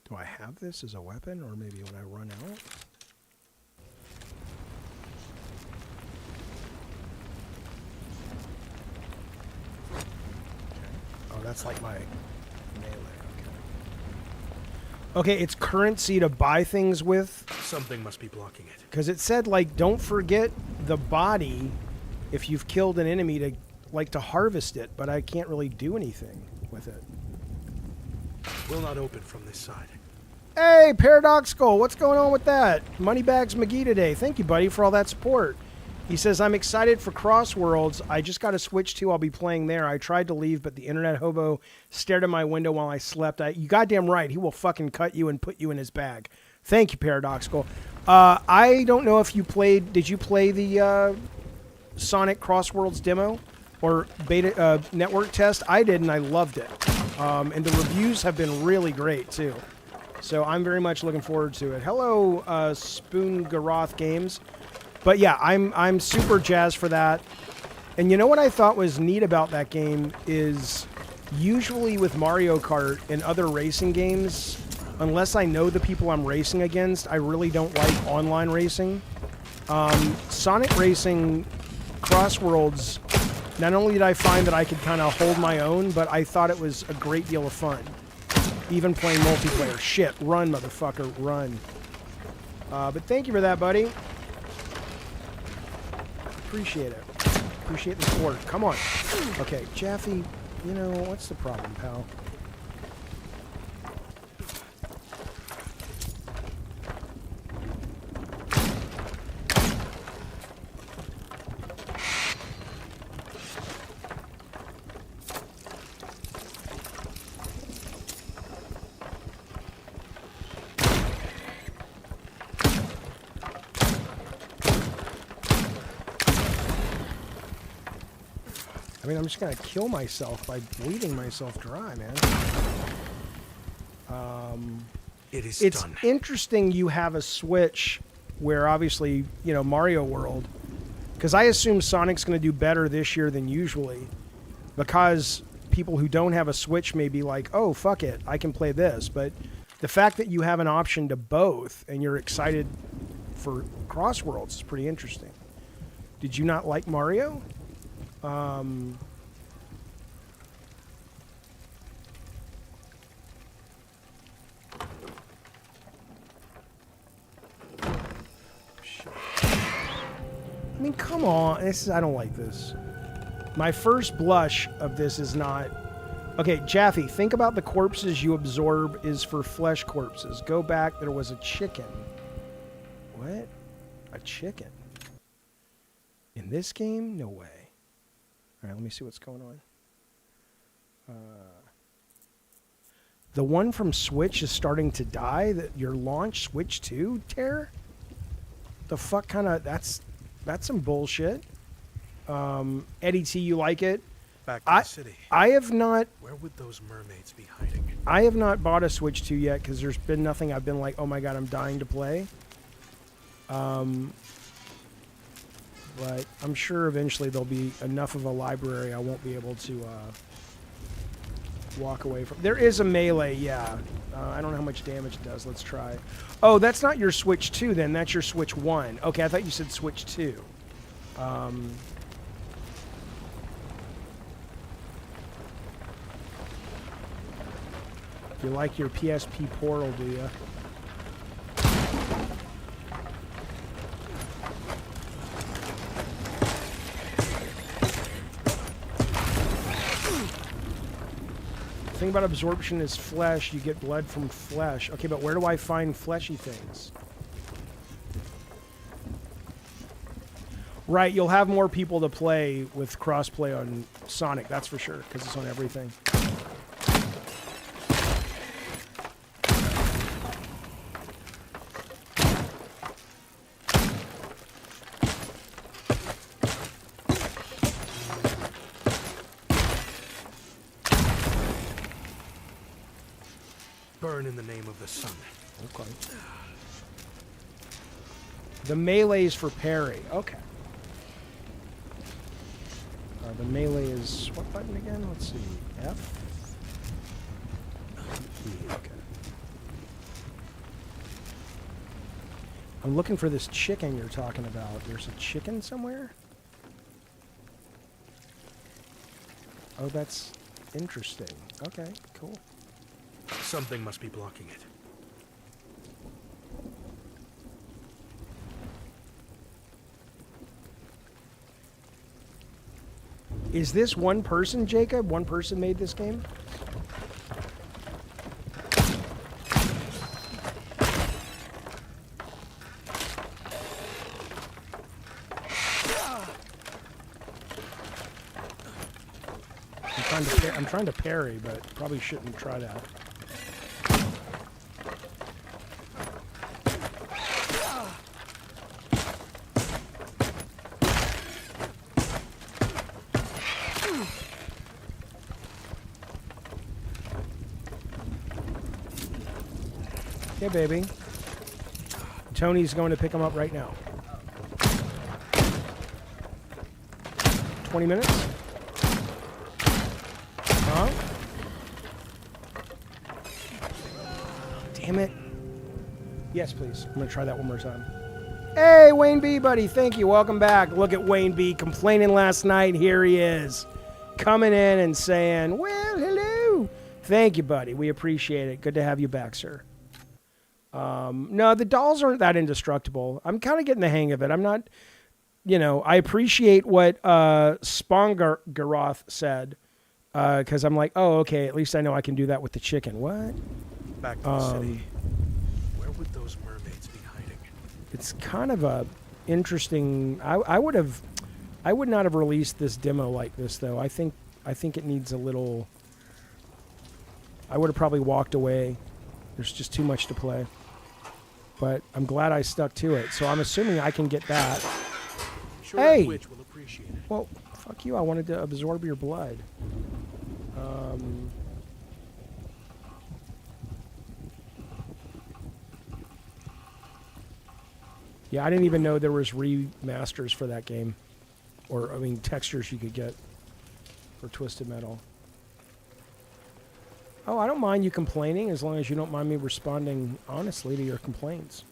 Do I have this as a weapon, or maybe when I run out? Okay. Oh, that's like my melee. Okay. Okay, it's currency to buy things with. Something must be blocking it. Because it said, like, don't forget the body if you've killed an enemy to, like, to harvest it. But I can't really do anything with it. Will not open from this side. Hey, Paradoxical, what's going on with that? Moneybags McGee today. Thank you, buddy, for all that support. He says, I'm excited for Crossworlds. I just got a Switch 2. I'll be playing there. I tried to leave, but the internet hobo stared at my window while I slept. You goddamn right. He will fucking cut you and put you in his bag. Thank you, Paradoxical. I don't know if you played... Did you play the Sonic Crossworlds demo or beta network test? I did, and I loved it. And the reviews have been really great, too. So I'm very much looking forward to it. Hello, Spoon Garoth Games. But yeah, I'm super jazzed for that. And you know what I thought was neat about that game is usually with Mario Kart and other racing games, unless I know the people I'm racing against, I really don't like online racing. Sonic Racing Crossworlds, not only did I find that I could kind of hold my own, but I thought it was a great deal of fun. Even playing multiplayer. Shit, run, motherfucker, run. But thank you for that, buddy. Appreciate it. Appreciate the support. Come on. Okay, Jaffe, you know, what's the problem, pal? I mean, I'm just going to kill myself by bleeding myself dry, man. It's done. Interesting you have a Switch where obviously, you know, Mario World, because I assume Sonic's going to do better this year than usually, because people who don't have a Switch may be like, oh, fuck it, I can play this. But the fact that you have an option to both and you're excited for Crossworlds is pretty interesting. Did you not like Mario? Shit. I mean, come on. I don't like this. My first blush of this is not... Okay, Jaffe, think about the corpses you absorb is for flesh corpses. Go back. There was a chicken. What? A chicken? In this game? No way. All right, let me see what's going on. The one from Switch is starting to die. That your launch Switch 2 tear? The fuck kind of... That's some bullshit. Eddie T, you like it? Back to the city. I have not... Where would those mermaids be hiding? I have not bought a Switch 2 yet because there's been nothing I've been like, oh my god, I'm dying to play. But I'm sure eventually there'll be enough of a library I won't be able to walk away from. There is a melee, yeah. I don't know how much damage it does. Let's try. Oh, that's not your Switch 2 then. That's your Switch 1. Okay, I thought you said Switch 2. You like your PSP Portal, do you? The thing about absorption is flesh. You get blood from flesh. Okay, but where do I find fleshy things? Right, you'll have more people to play with crossplay on Sonic, that's for sure, because it's on everything. Burn in the name of the sun. Okay. The melee's for parry. Okay. The melee is what button again? Let's see. F? E, okay. I'm looking for this chicken you're talking about. There's a chicken somewhere? Oh, that's interesting. Okay, cool. Something must be blocking it. Is this one person, Jacob? One person made this game? I'm trying to parry, but probably shouldn't try that. Yeah, baby. Tony's going to pick him up right now. 20 minutes? Huh? Damn it. Yes, please. I'm going to try that one more time. Hey, Wayne B, buddy. Thank you. Welcome back. Look at Wayne B complaining last night. Here he is. Coming in and saying, well, hello. Thank you, buddy. We appreciate it. Good to have you back, sir. No, the dolls aren't that indestructible. I'm kind of getting the hang of it. I'm not, I appreciate what Spongaroth said, because I'm like, oh, okay, at least I know I can do that with the chicken. What? Back to the city. Where would those mermaids be hiding? It's kind of a interesting. I would not have released this demo like this, though. I think it needs a little. I would have probably walked away. There's just too much to play. But I'm glad I stuck to it. So I'm assuming I can get that. Sure, hey! Witch will appreciate it. Well, fuck you. I wanted to absorb your blood. Yeah, I didn't even know there was remasters for that game. Or, textures you could get for Twisted Metal. Oh, I don't mind you complaining as long as you don't mind me responding honestly to your complaints.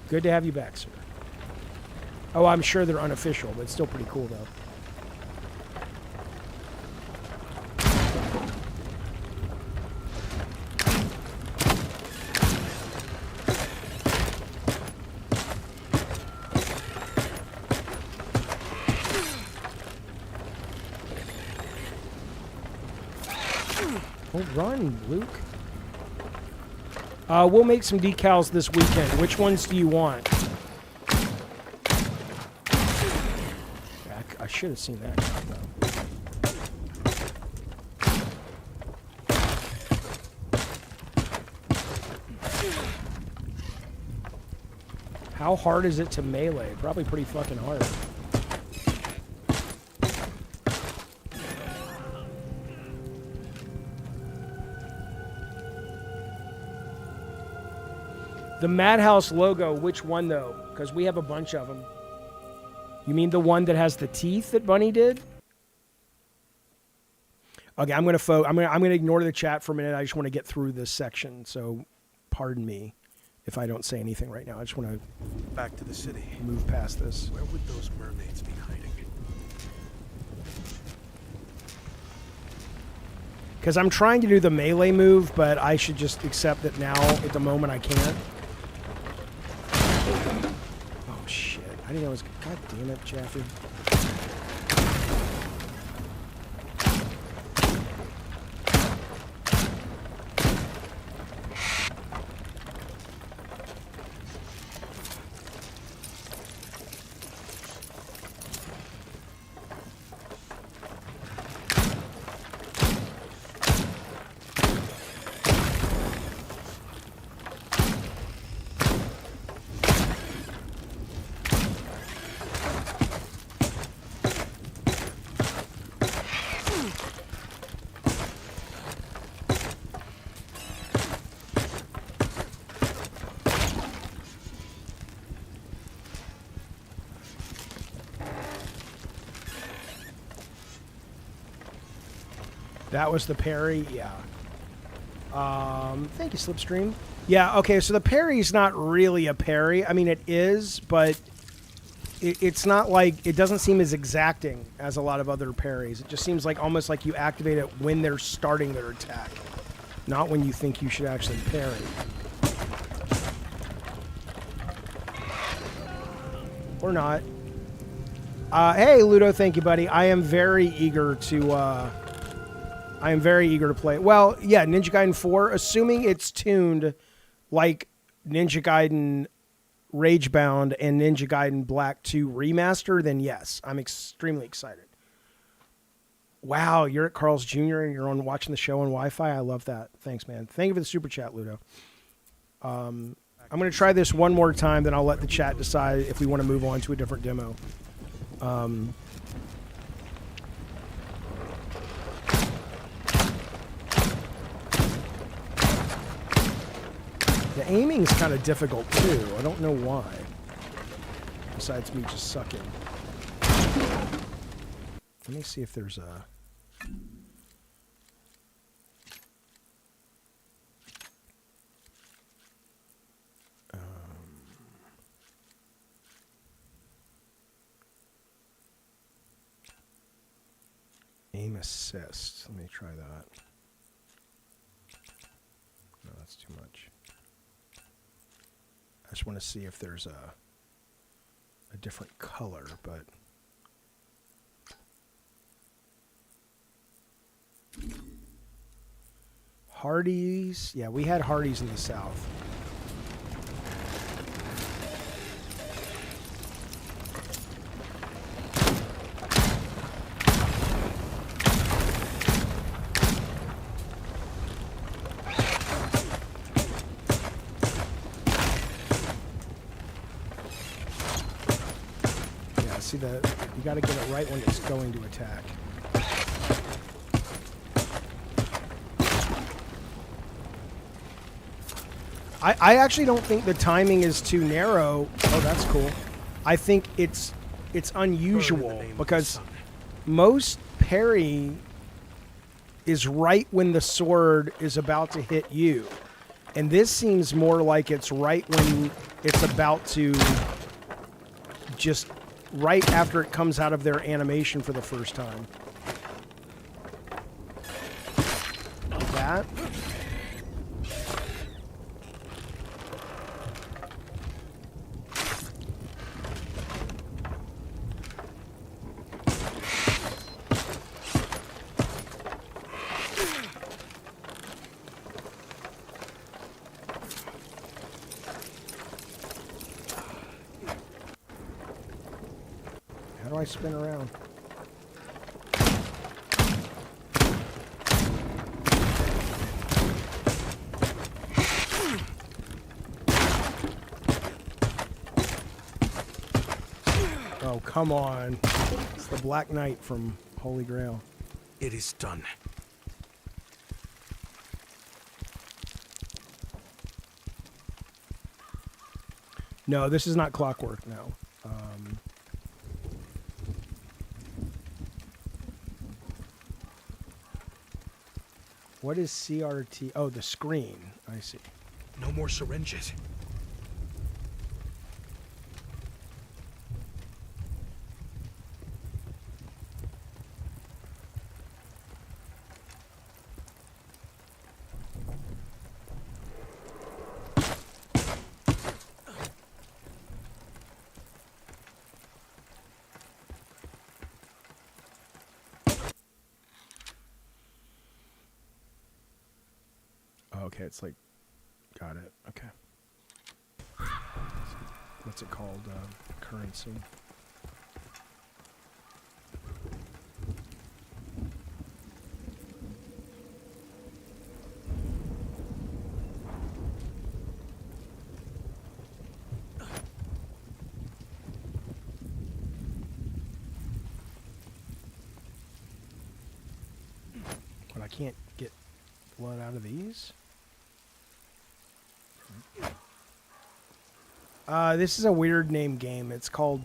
Good to have you back, sir. Oh, I'm sure they're unofficial, but it's still pretty cool, though. Oh, run, Luke. We'll make some decals this weekend. Which ones do you want? I should have seen that coming, How hard is it to melee? Probably pretty fucking hard. The Madhouse logo, which one though? Because we have a bunch of them. You mean the one that has the teeth that Bunny did? Okay, I'm gonna ignore the chat for a minute. I just want to get through this section, so pardon me if I don't say anything right now. I just want to back to the city. Move past this. Where would those mermaids be hiding? Because I'm trying to do the melee move, but I should just accept that now at the moment I can't. Oh shit! I didn't know it was. God damn it, Jaffe. That was the parry, yeah. Thank you, Slipstream. Yeah, okay, so the parry's not really a parry. I mean, it is, but it's not like, it doesn't seem as exacting as a lot of other parries. It just seems like almost like you activate it when they're starting their attack, not when you think you should actually parry. Or not. Hey, Ludo, thank you, buddy. I am very eager to play. Well, yeah, Ninja Gaiden 4, assuming it's tuned like Ninja Gaiden Ragebound and Ninja Gaiden Black 2 Remaster, then yes, I'm extremely excited. Wow, you're at Carl's Jr. and you're on watching the show on Wi-Fi. I love that. Thanks, man. Thank you for the super chat, Ludo. I'm going to try this one more time, then I'll let the chat decide if we want to move on to a different demo. The aiming's kind of difficult too. I don't know why. Besides me just sucking. Let me see if there's a... aim assist. Let me try that. No, that's too much. I just want to see if there's a different color, but... Hardee's. Yeah, we had Hardee's in the South. Yeah, see that you got to get it right when it's going to attack. I actually don't think the timing is too narrow. Oh, that's cool. I think it's unusual because most parry is right when the sword is about to hit you. And this seems more like it's right when it's about to just right after it comes out of their animation for the first time. That. How do I spin around? Oh, come on. It's the Black Knight from Holy Grail. It is done. No, this is not Clockwork, no. What is CRT? Oh, the screen. I see. No more syringes. Okay, it's like, got it. Okay. What's it called? Currency. But I can't get blood out of these. This is a weird name game. It's called,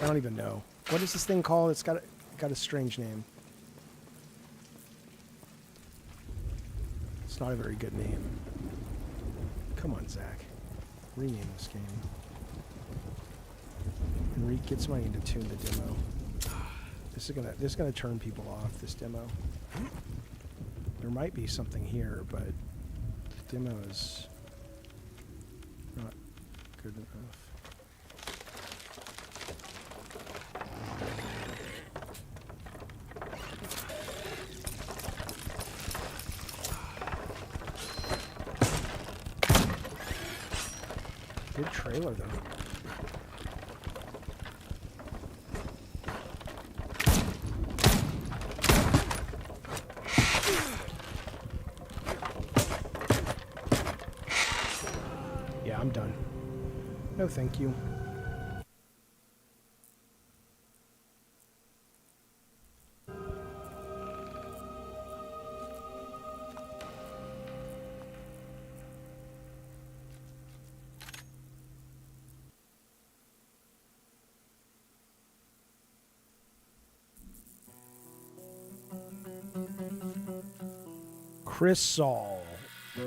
I don't even know. What is this thing called? It's got a strange name. It's not a very good name. Come on, Zach. Rename this game. And get somebody to tune the demo. This is gonna turn people off, this demo. There might be something here, but the demo is not good enough. Good trailer, though. Yeah, I'm done. No, thank you. Chris Saul. Yeah.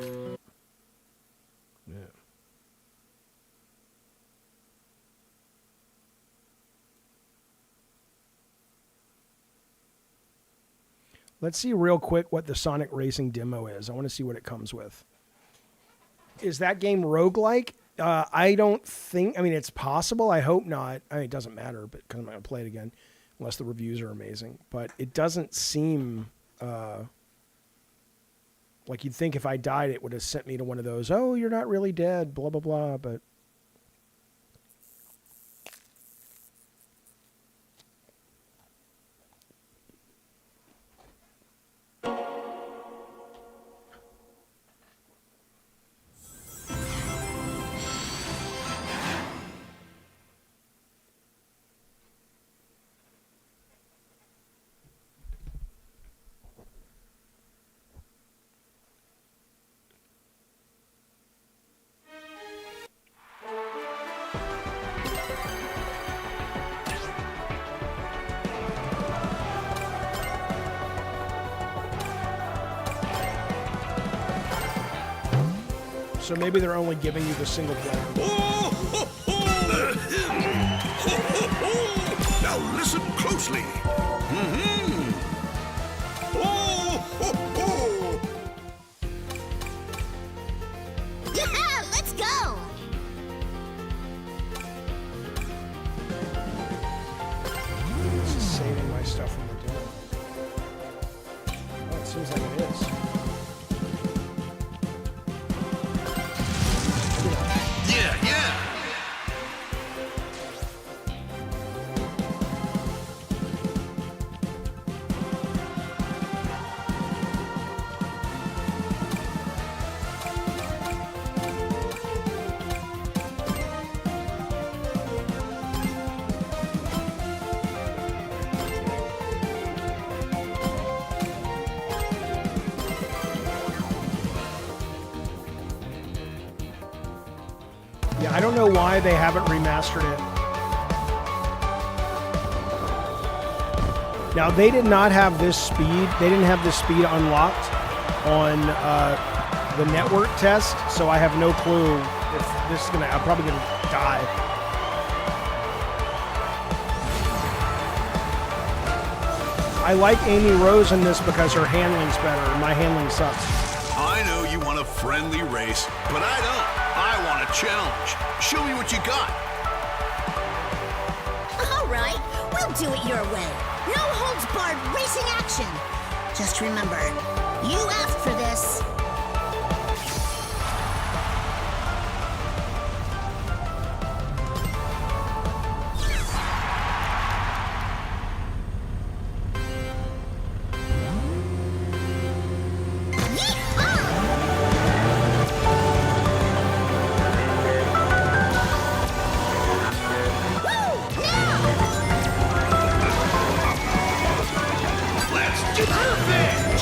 Let's see real quick what the Sonic Racing demo is. I want to see what it comes with. Is that game roguelike? I don't think... I mean, it's possible. I hope not. I mean, it doesn't matter, but because I'm not going to play it again unless the reviews are amazing. But it doesn't seem... like you'd think if I died, it would have sent me to one of those, oh, you're not really dead, blah, blah, blah, but... So maybe they're only giving you the single player. Now listen closely. Yeah, let's go. This is saving my stuff from the demo. Oh, it seems like it is. Yeah. Yeah, I don't know why they haven't remastered it. Now, they did not have this speed. They didn't have this speed unlocked on the network test, so I have no clue if this is gonna... I'm probably gonna die. I like Amy Rose in this because her handling's better. My handling sucks. I know you want a friendly race, but I don't. I want a challenge. Show me what you got. All right, we'll do it your way. No holds barred racing action. Just remember, you asked for this. Let's do perfect.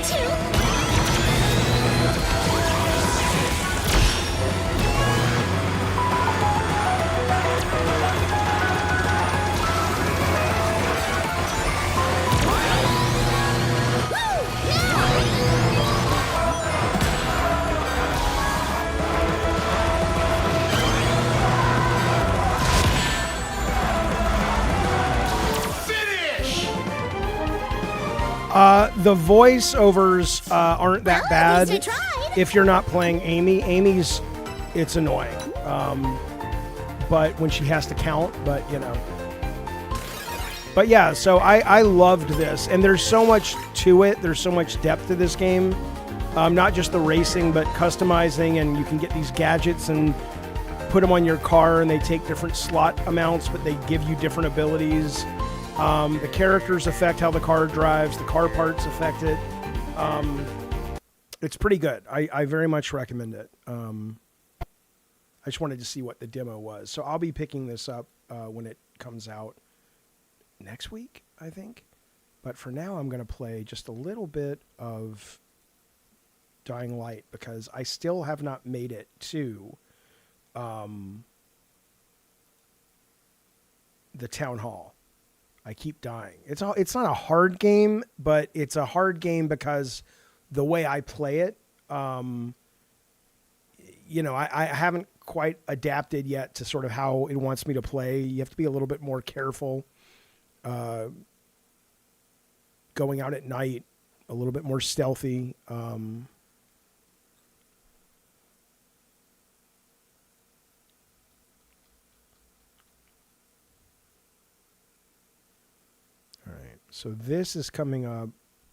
too? The voiceovers aren't that Well, bad at least I tried. if you're not playing Amy. Amy's, it's annoying. But when she has to count, but you know. But yeah, so I loved this. And there's so much to it. There's so much depth to this game. Not just the racing, but customizing. And you can get these gadgets and put them on your car, and they take different slot amounts, but they give you different abilities. The characters affect how the car drives. The car parts affect it. It's pretty good. I very much recommend it. I just wanted to see what the demo was. So I'll be picking this up when it comes out next week, I think. But for now, I'm going to play just a little bit of Dying Light because I still have not made it to the town hall. I keep dying. It's not a hard game, but it's a hard game because the way I play it, you know, I haven't quite adapted yet to sort of how it wants me to play. You have to be a little bit more careful going out at night, a little bit more stealthy. So this is coming up.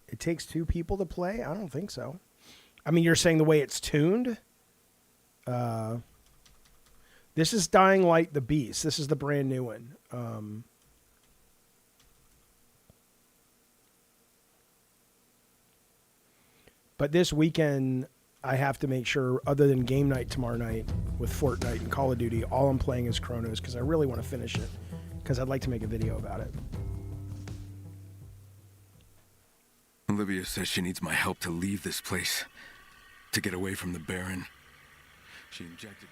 It takes 2 people to play? I don't think so. I mean, you're saying the way it's tuned? This is Dying Light the Beast. This is the brand new one. But this weekend, I have to make sure, other than game night tomorrow night with Fortnite and Call of Duty, all I'm playing is Chronos because I really want to finish it because I'd like to make a video about it. Olivia says she needs my help to leave this place, to get away from the Baron. She injected me.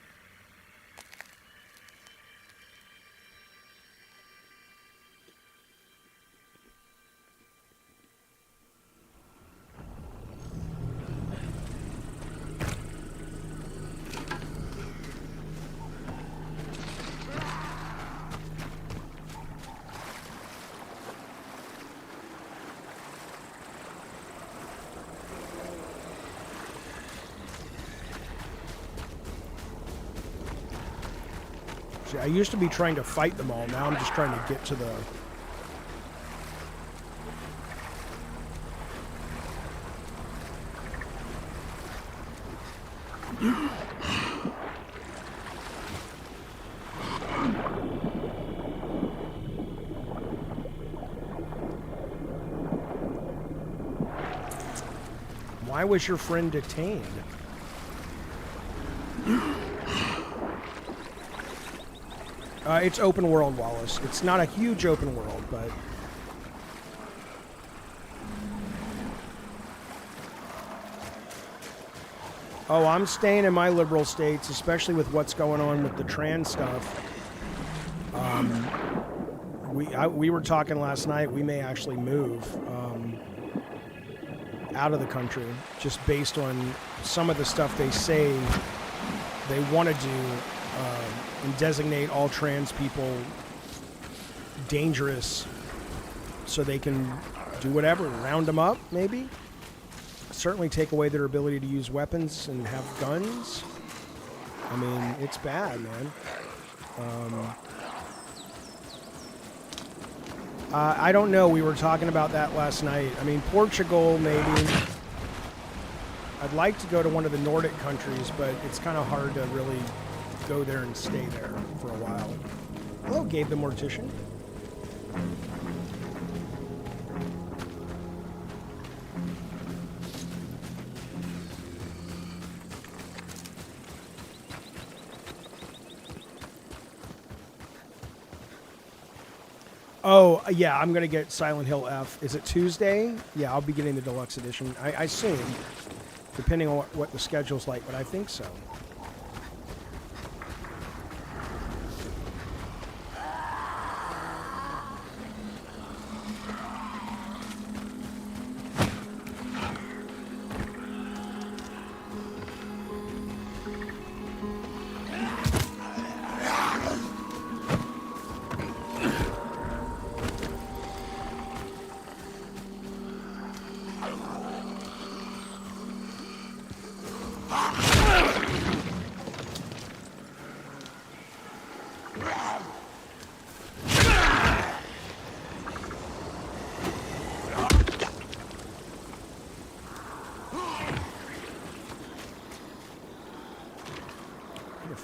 I used to be trying to fight them all. Now I'm just trying to get to the... Why was your friend detained? It's open world, Wallace. It's not a huge open world, but... Oh, I'm staying in my liberal states, especially with what's going on with the trans stuff. We were talking last night, we may actually move out of the country, just based on some of the stuff they say they want to do. And designate all trans people dangerous so they can do whatever, round them up, maybe. Certainly take away their ability to use weapons and have guns. I mean, it's bad, man. I don't know. We were talking about that last night. I mean, Portugal, maybe. I'd like to go to one of the Nordic countries, but it's kind of hard to really go there and stay there for a while. Hello, Gabe the Mortician. Oh, yeah, I'm going to get Silent Hill F. Is it Tuesday? Yeah, I'll be getting the deluxe edition. I assume, depending on what the schedule's like, but I think so.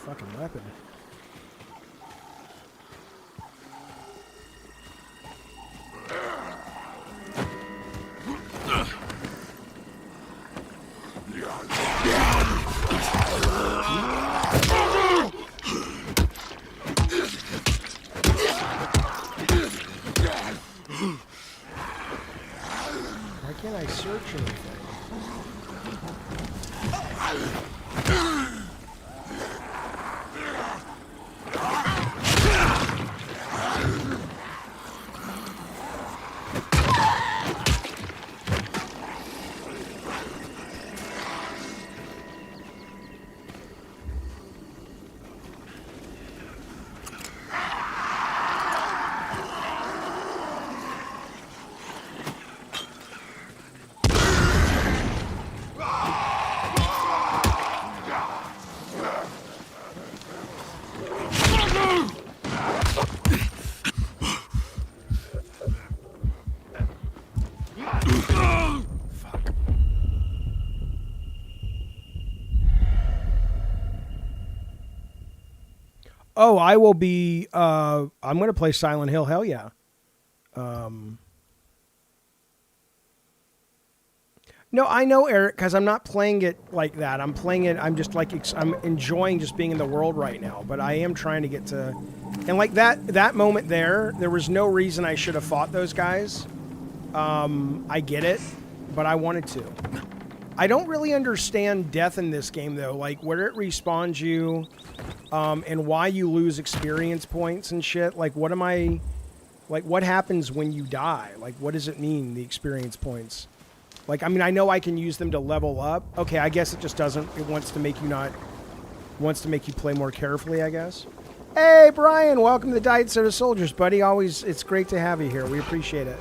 Fucking weapon. Why can't I search anything? Oh, I will be, I'm going to play Silent Hill, hell yeah. No, I know, Eric, because I'm not playing it like that. I'm playing it, I'm just like, I'm enjoying just being in the world right now, but I am trying to get to, and like that moment there was no reason I should have fought those guys. I get it, but I wanted to. I don't really understand death in this game, though, like where it respawns you, and why you lose experience points and shit. Like, what happens when you die? Like, what does it mean, the experience points? Like, I mean, I know I can use them to level up. Okay, I guess it just doesn't, it wants to make you play more carefully, I guess. Hey, Brian, welcome to the Diet Soda Soldiers, buddy. Always, it's great to have you here. We appreciate it.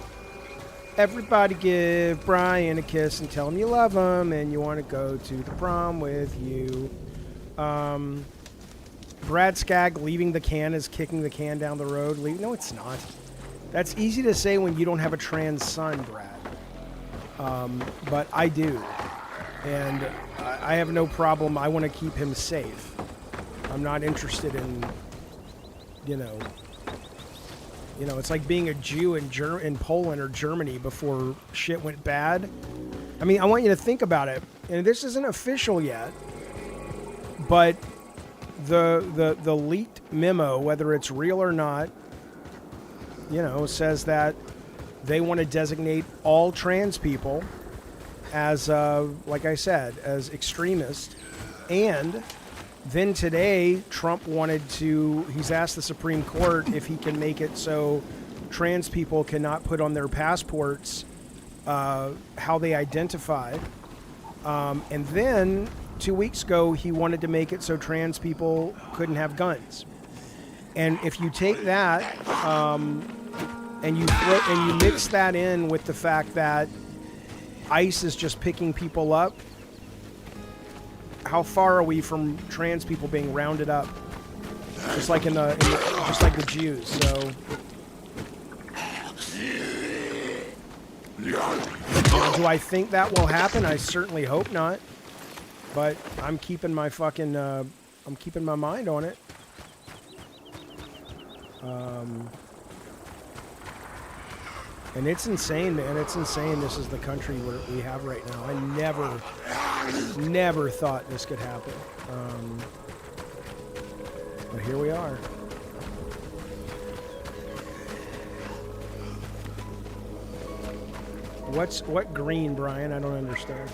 Everybody give Brian a kiss and tell him you love him and you want to go to the prom with you. Brad Skagg leaving the can is kicking the can down the road. No, it's not. That's easy to say when you don't have a trans son, Brad. But I do. And I have no problem. I want to keep him safe. I'm not interested in, you know, it's like being a Jew in Poland or Germany before shit went bad. I mean, I want you to think about it. And this isn't official yet, but the leaked memo, whether it's real or not, says that they want to designate all trans people as, like I said, as extremists. And then today, Trump he's asked the Supreme Court if he can make it so trans people cannot put on their passports how they identify. And then 2 weeks ago, he wanted to make it so trans people couldn't have guns. And if you take that and you mix that in with the fact that ICE is just picking people up, how far are we from trans people being rounded up? Just like just like the Jews. So, do I think that will happen? I certainly hope not. But I'm keeping my mind on it. And it's insane, man. It's insane. This is the country we have right now. I never thought this could happen. But here we are. What green, Brian? I don't understand.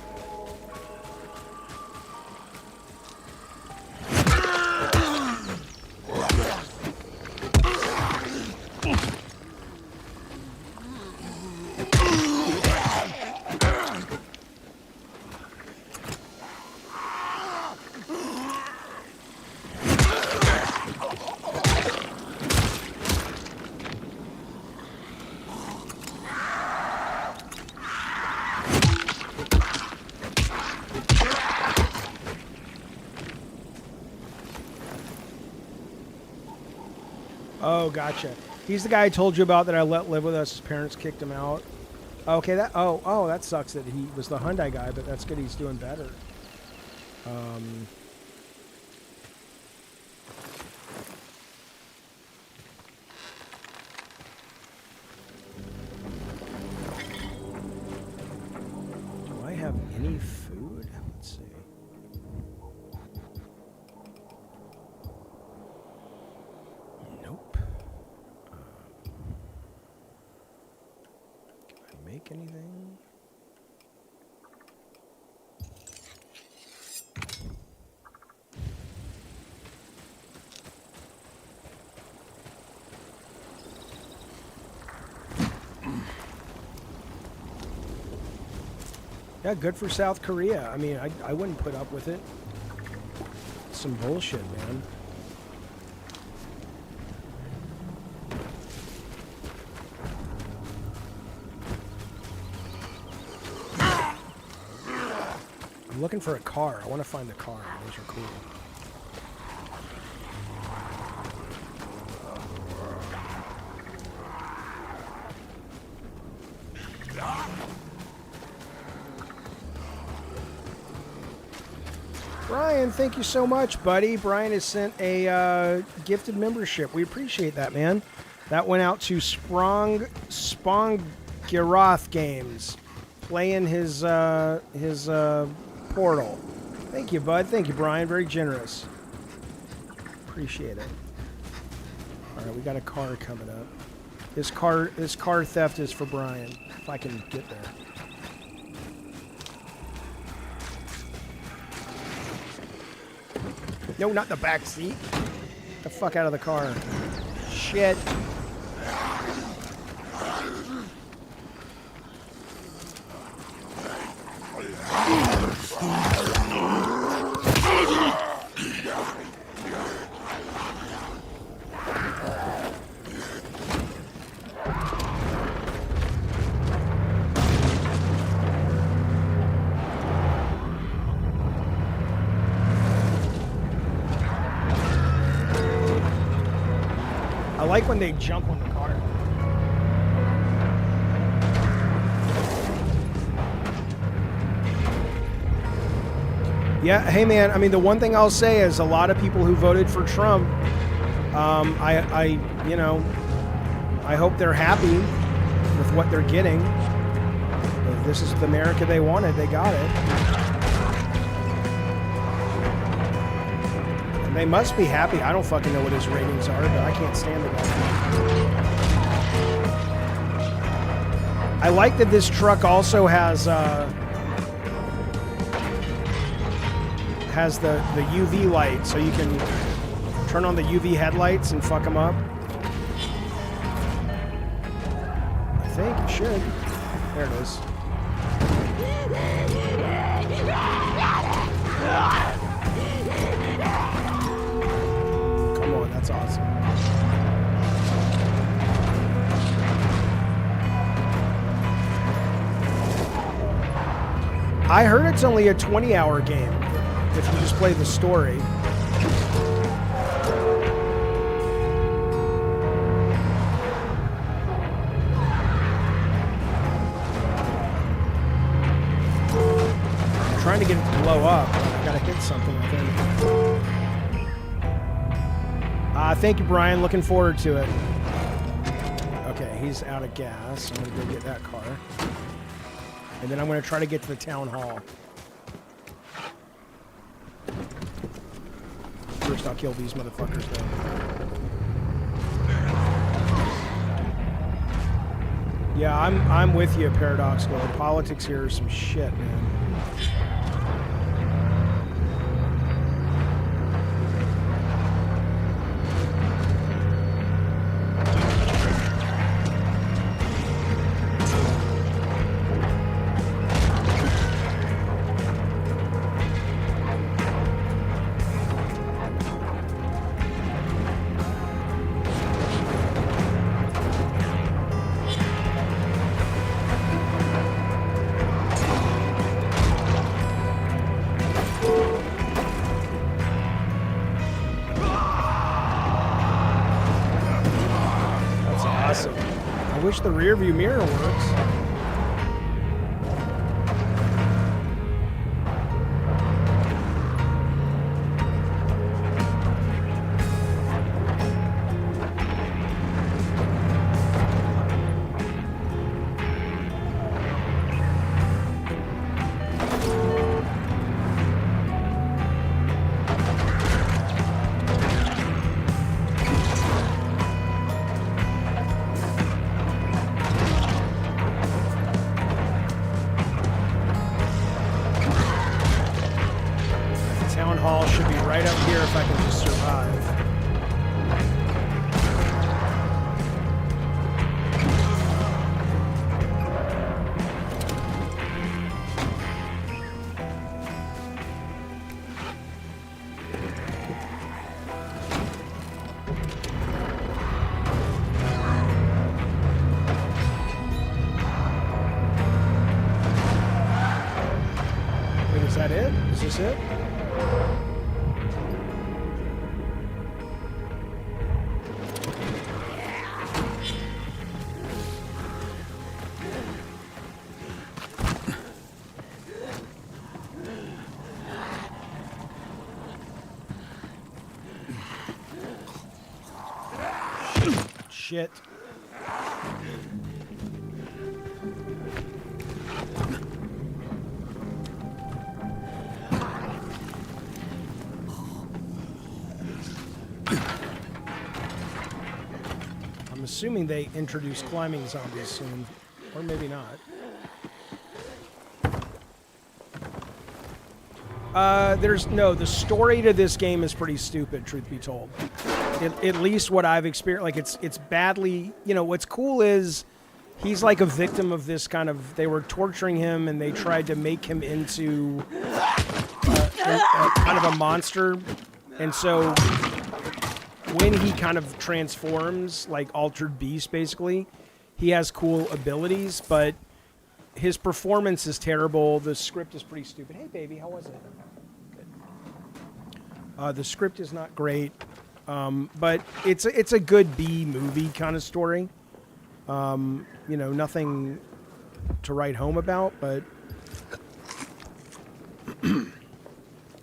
Oh, gotcha. He's the guy I told you about that I let live with us. His parents kicked him out. Okay, oh, that sucks that he was the Hyundai guy, but that's good he's doing better. Do I have any food? Let's see. Nope. Can I make anything? Yeah, good for South Korea. I mean, I wouldn't put up with it. Some bullshit, man. I'm looking for a car. I want to find the car. Those are cool. Brian, thank you so much, buddy. Brian has sent a gifted membership. We appreciate that, man. That went out to Spongirath Games, playing his portal. Thank you, bud. Thank you, Brian. Very generous. Appreciate it. All right, we got a car coming up. This car theft is for Brian, if I can get there. No, not the back seat. Get the fuck out of the car. Shit. I like when they jump on the car. Yeah, hey man, I mean the one thing I'll say is a lot of people who voted for Trump, I hope they're happy with what they're getting. If this is the America they wanted, they got it. They must be happy. I don't fucking know what his ratings are, but I can't stand the guy. I like that this truck also has the UV light, so you can turn on the UV headlights and fuck them up. I think it should. There it is. Come on, that's awesome. I heard it's only a 20-hour game if you just play the story. I'm trying to get it to blow up. I gotta hit something, I think. Thank you, Brian. Looking forward to it. Okay, he's out of gas. I'm gonna go get that car. And then I'm gonna try to get to the town hall. First, I'll kill these motherfuckers, though. Yeah, I'm with you, Paradoxical. The politics here are some shit, man. I wish the rear view mirror works. Is that it? Is this it? Shit. I'm assuming they introduce climbing zombies soon, or maybe not. The story to this game is pretty stupid, truth be told. At least what I've experienced, like it's badly, what's cool is he's like a victim of this kind of, they were torturing him and they tried to make him into kind of a monster. And so when he kind of transforms, like Altered Beast basically, he has cool abilities, but his performance is terrible. The script is pretty stupid. Hey baby, how was it? Good. The script is not great, but it's a good B movie kind of story. Nothing to write home about, but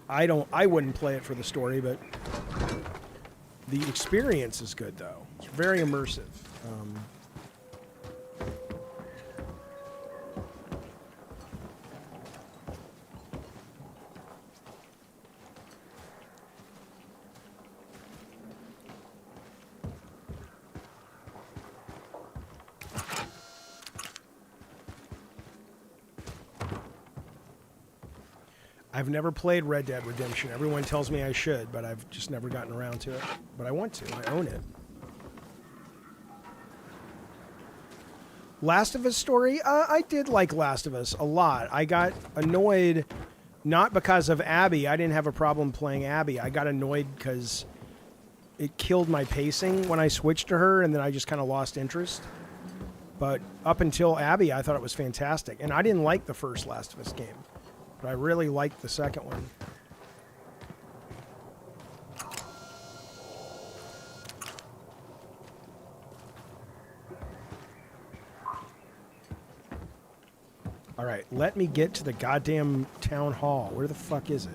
I wouldn't play it for the story, but the experience is good though. It's very immersive. I've never played Red Dead Redemption. Everyone tells me I should, but I've just never gotten around to it. But I want to. I own it. Last of Us story? I did like Last of Us a lot. I got annoyed, not because of Abby. I didn't have a problem playing Abby. I got annoyed because it killed my pacing when I switched to her, and then I just kind of lost interest. But up until Abby, I thought it was fantastic. And I didn't like the first Last of Us game. But I really liked the second one. All right, let me get to the goddamn town hall. Where the fuck is it?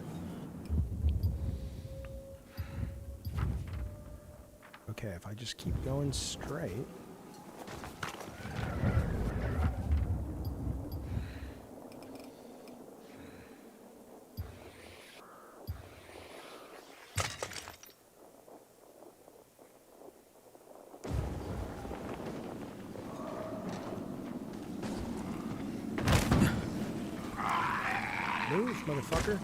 Okay, if I just keep going straight. Move, motherfucker.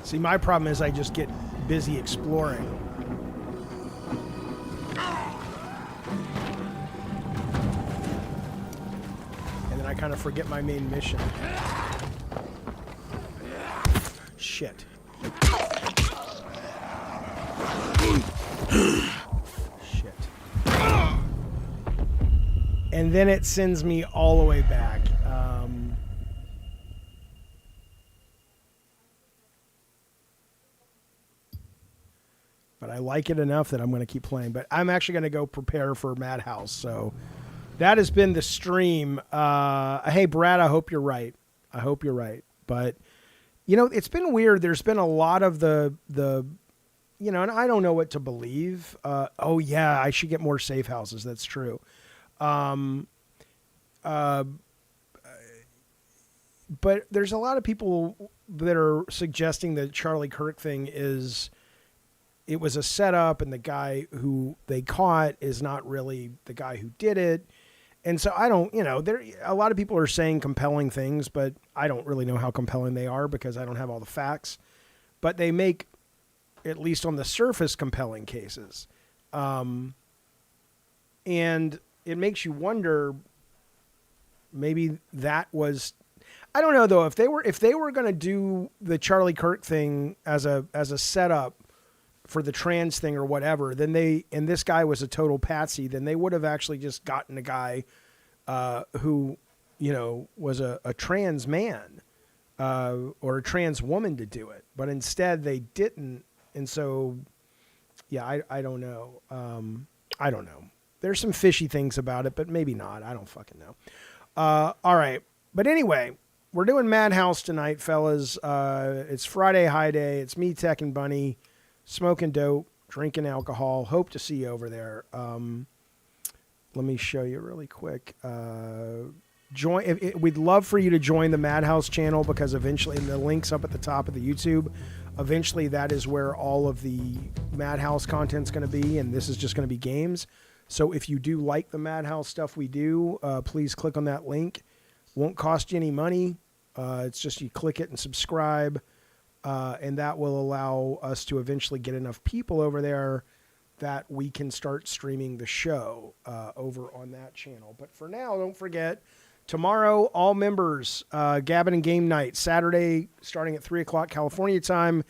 See, my problem is I just get busy exploring. And then I kind of forget my main mission. Shit. Shit. And then it sends me all the way back. But I like it enough that I'm going to keep playing. But I'm actually going to go prepare for Madhouse. So that has been the stream. Hey, Brad, I hope you're right. I hope you're right. But, you know, it's been weird. There's been a lot of the you know, and I don't know what to believe. Oh, yeah, I should get more safe houses. That's true. But there's a lot of people that are suggesting that Charlie Kirk thing it was a setup, and the guy who they caught is not really the guy who did it. And so I don't, you know, a lot of people are saying compelling things, but I don't really know how compelling they are because I don't have all the facts. But they make, at least on the surface, compelling cases. And it makes you wonder, maybe that was, I don't know though, if they were going to do the Charlie Kirk thing as a setup for the trans thing or whatever, and this guy was a total patsy, then they would have actually just gotten a guy who, you know, was a trans man or a trans woman to do it. But instead they didn't. And so, yeah, I don't know. I don't know. There's some fishy things about it, but maybe not. I don't fucking know. All right. But anyway, we're doing Madhouse tonight, fellas. It's Friday High Day. It's me, Tech, and Bunny. Smoking dope, drinking alcohol. Hope to see you over there. Let me show you really quick. We'd love for you to join the Madhouse channel because eventually, and the link's up at the top of the YouTube. Eventually, that is where all of the Madhouse content's going to be, and this is just going to be games. So if you do like the Madhouse stuff we do, please click on that link. Won't cost you any money. It's just you click it and subscribe. And that will allow us to eventually get enough people over there that we can start streaming the show over on that channel. But for now, don't forget, tomorrow, all members, Gabbin and Game Night, Saturday, starting at 3 o'clock California time.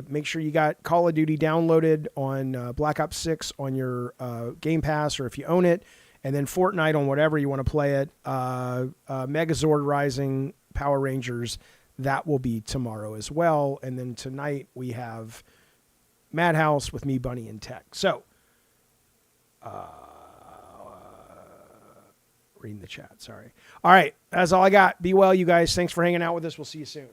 Make sure you got Call of Duty downloaded on Black Ops 6 on your Game Pass, or if you own it, and then Fortnite on whatever you want to play it. Megazord Rising, Power Rangers, that will be tomorrow as well. And then tonight we have Madhouse with me, Bunny, and Tech. So, reading the chat, sorry. All right, that's all I got. Be well, you guys. Thanks for hanging out with us. We'll see you soon.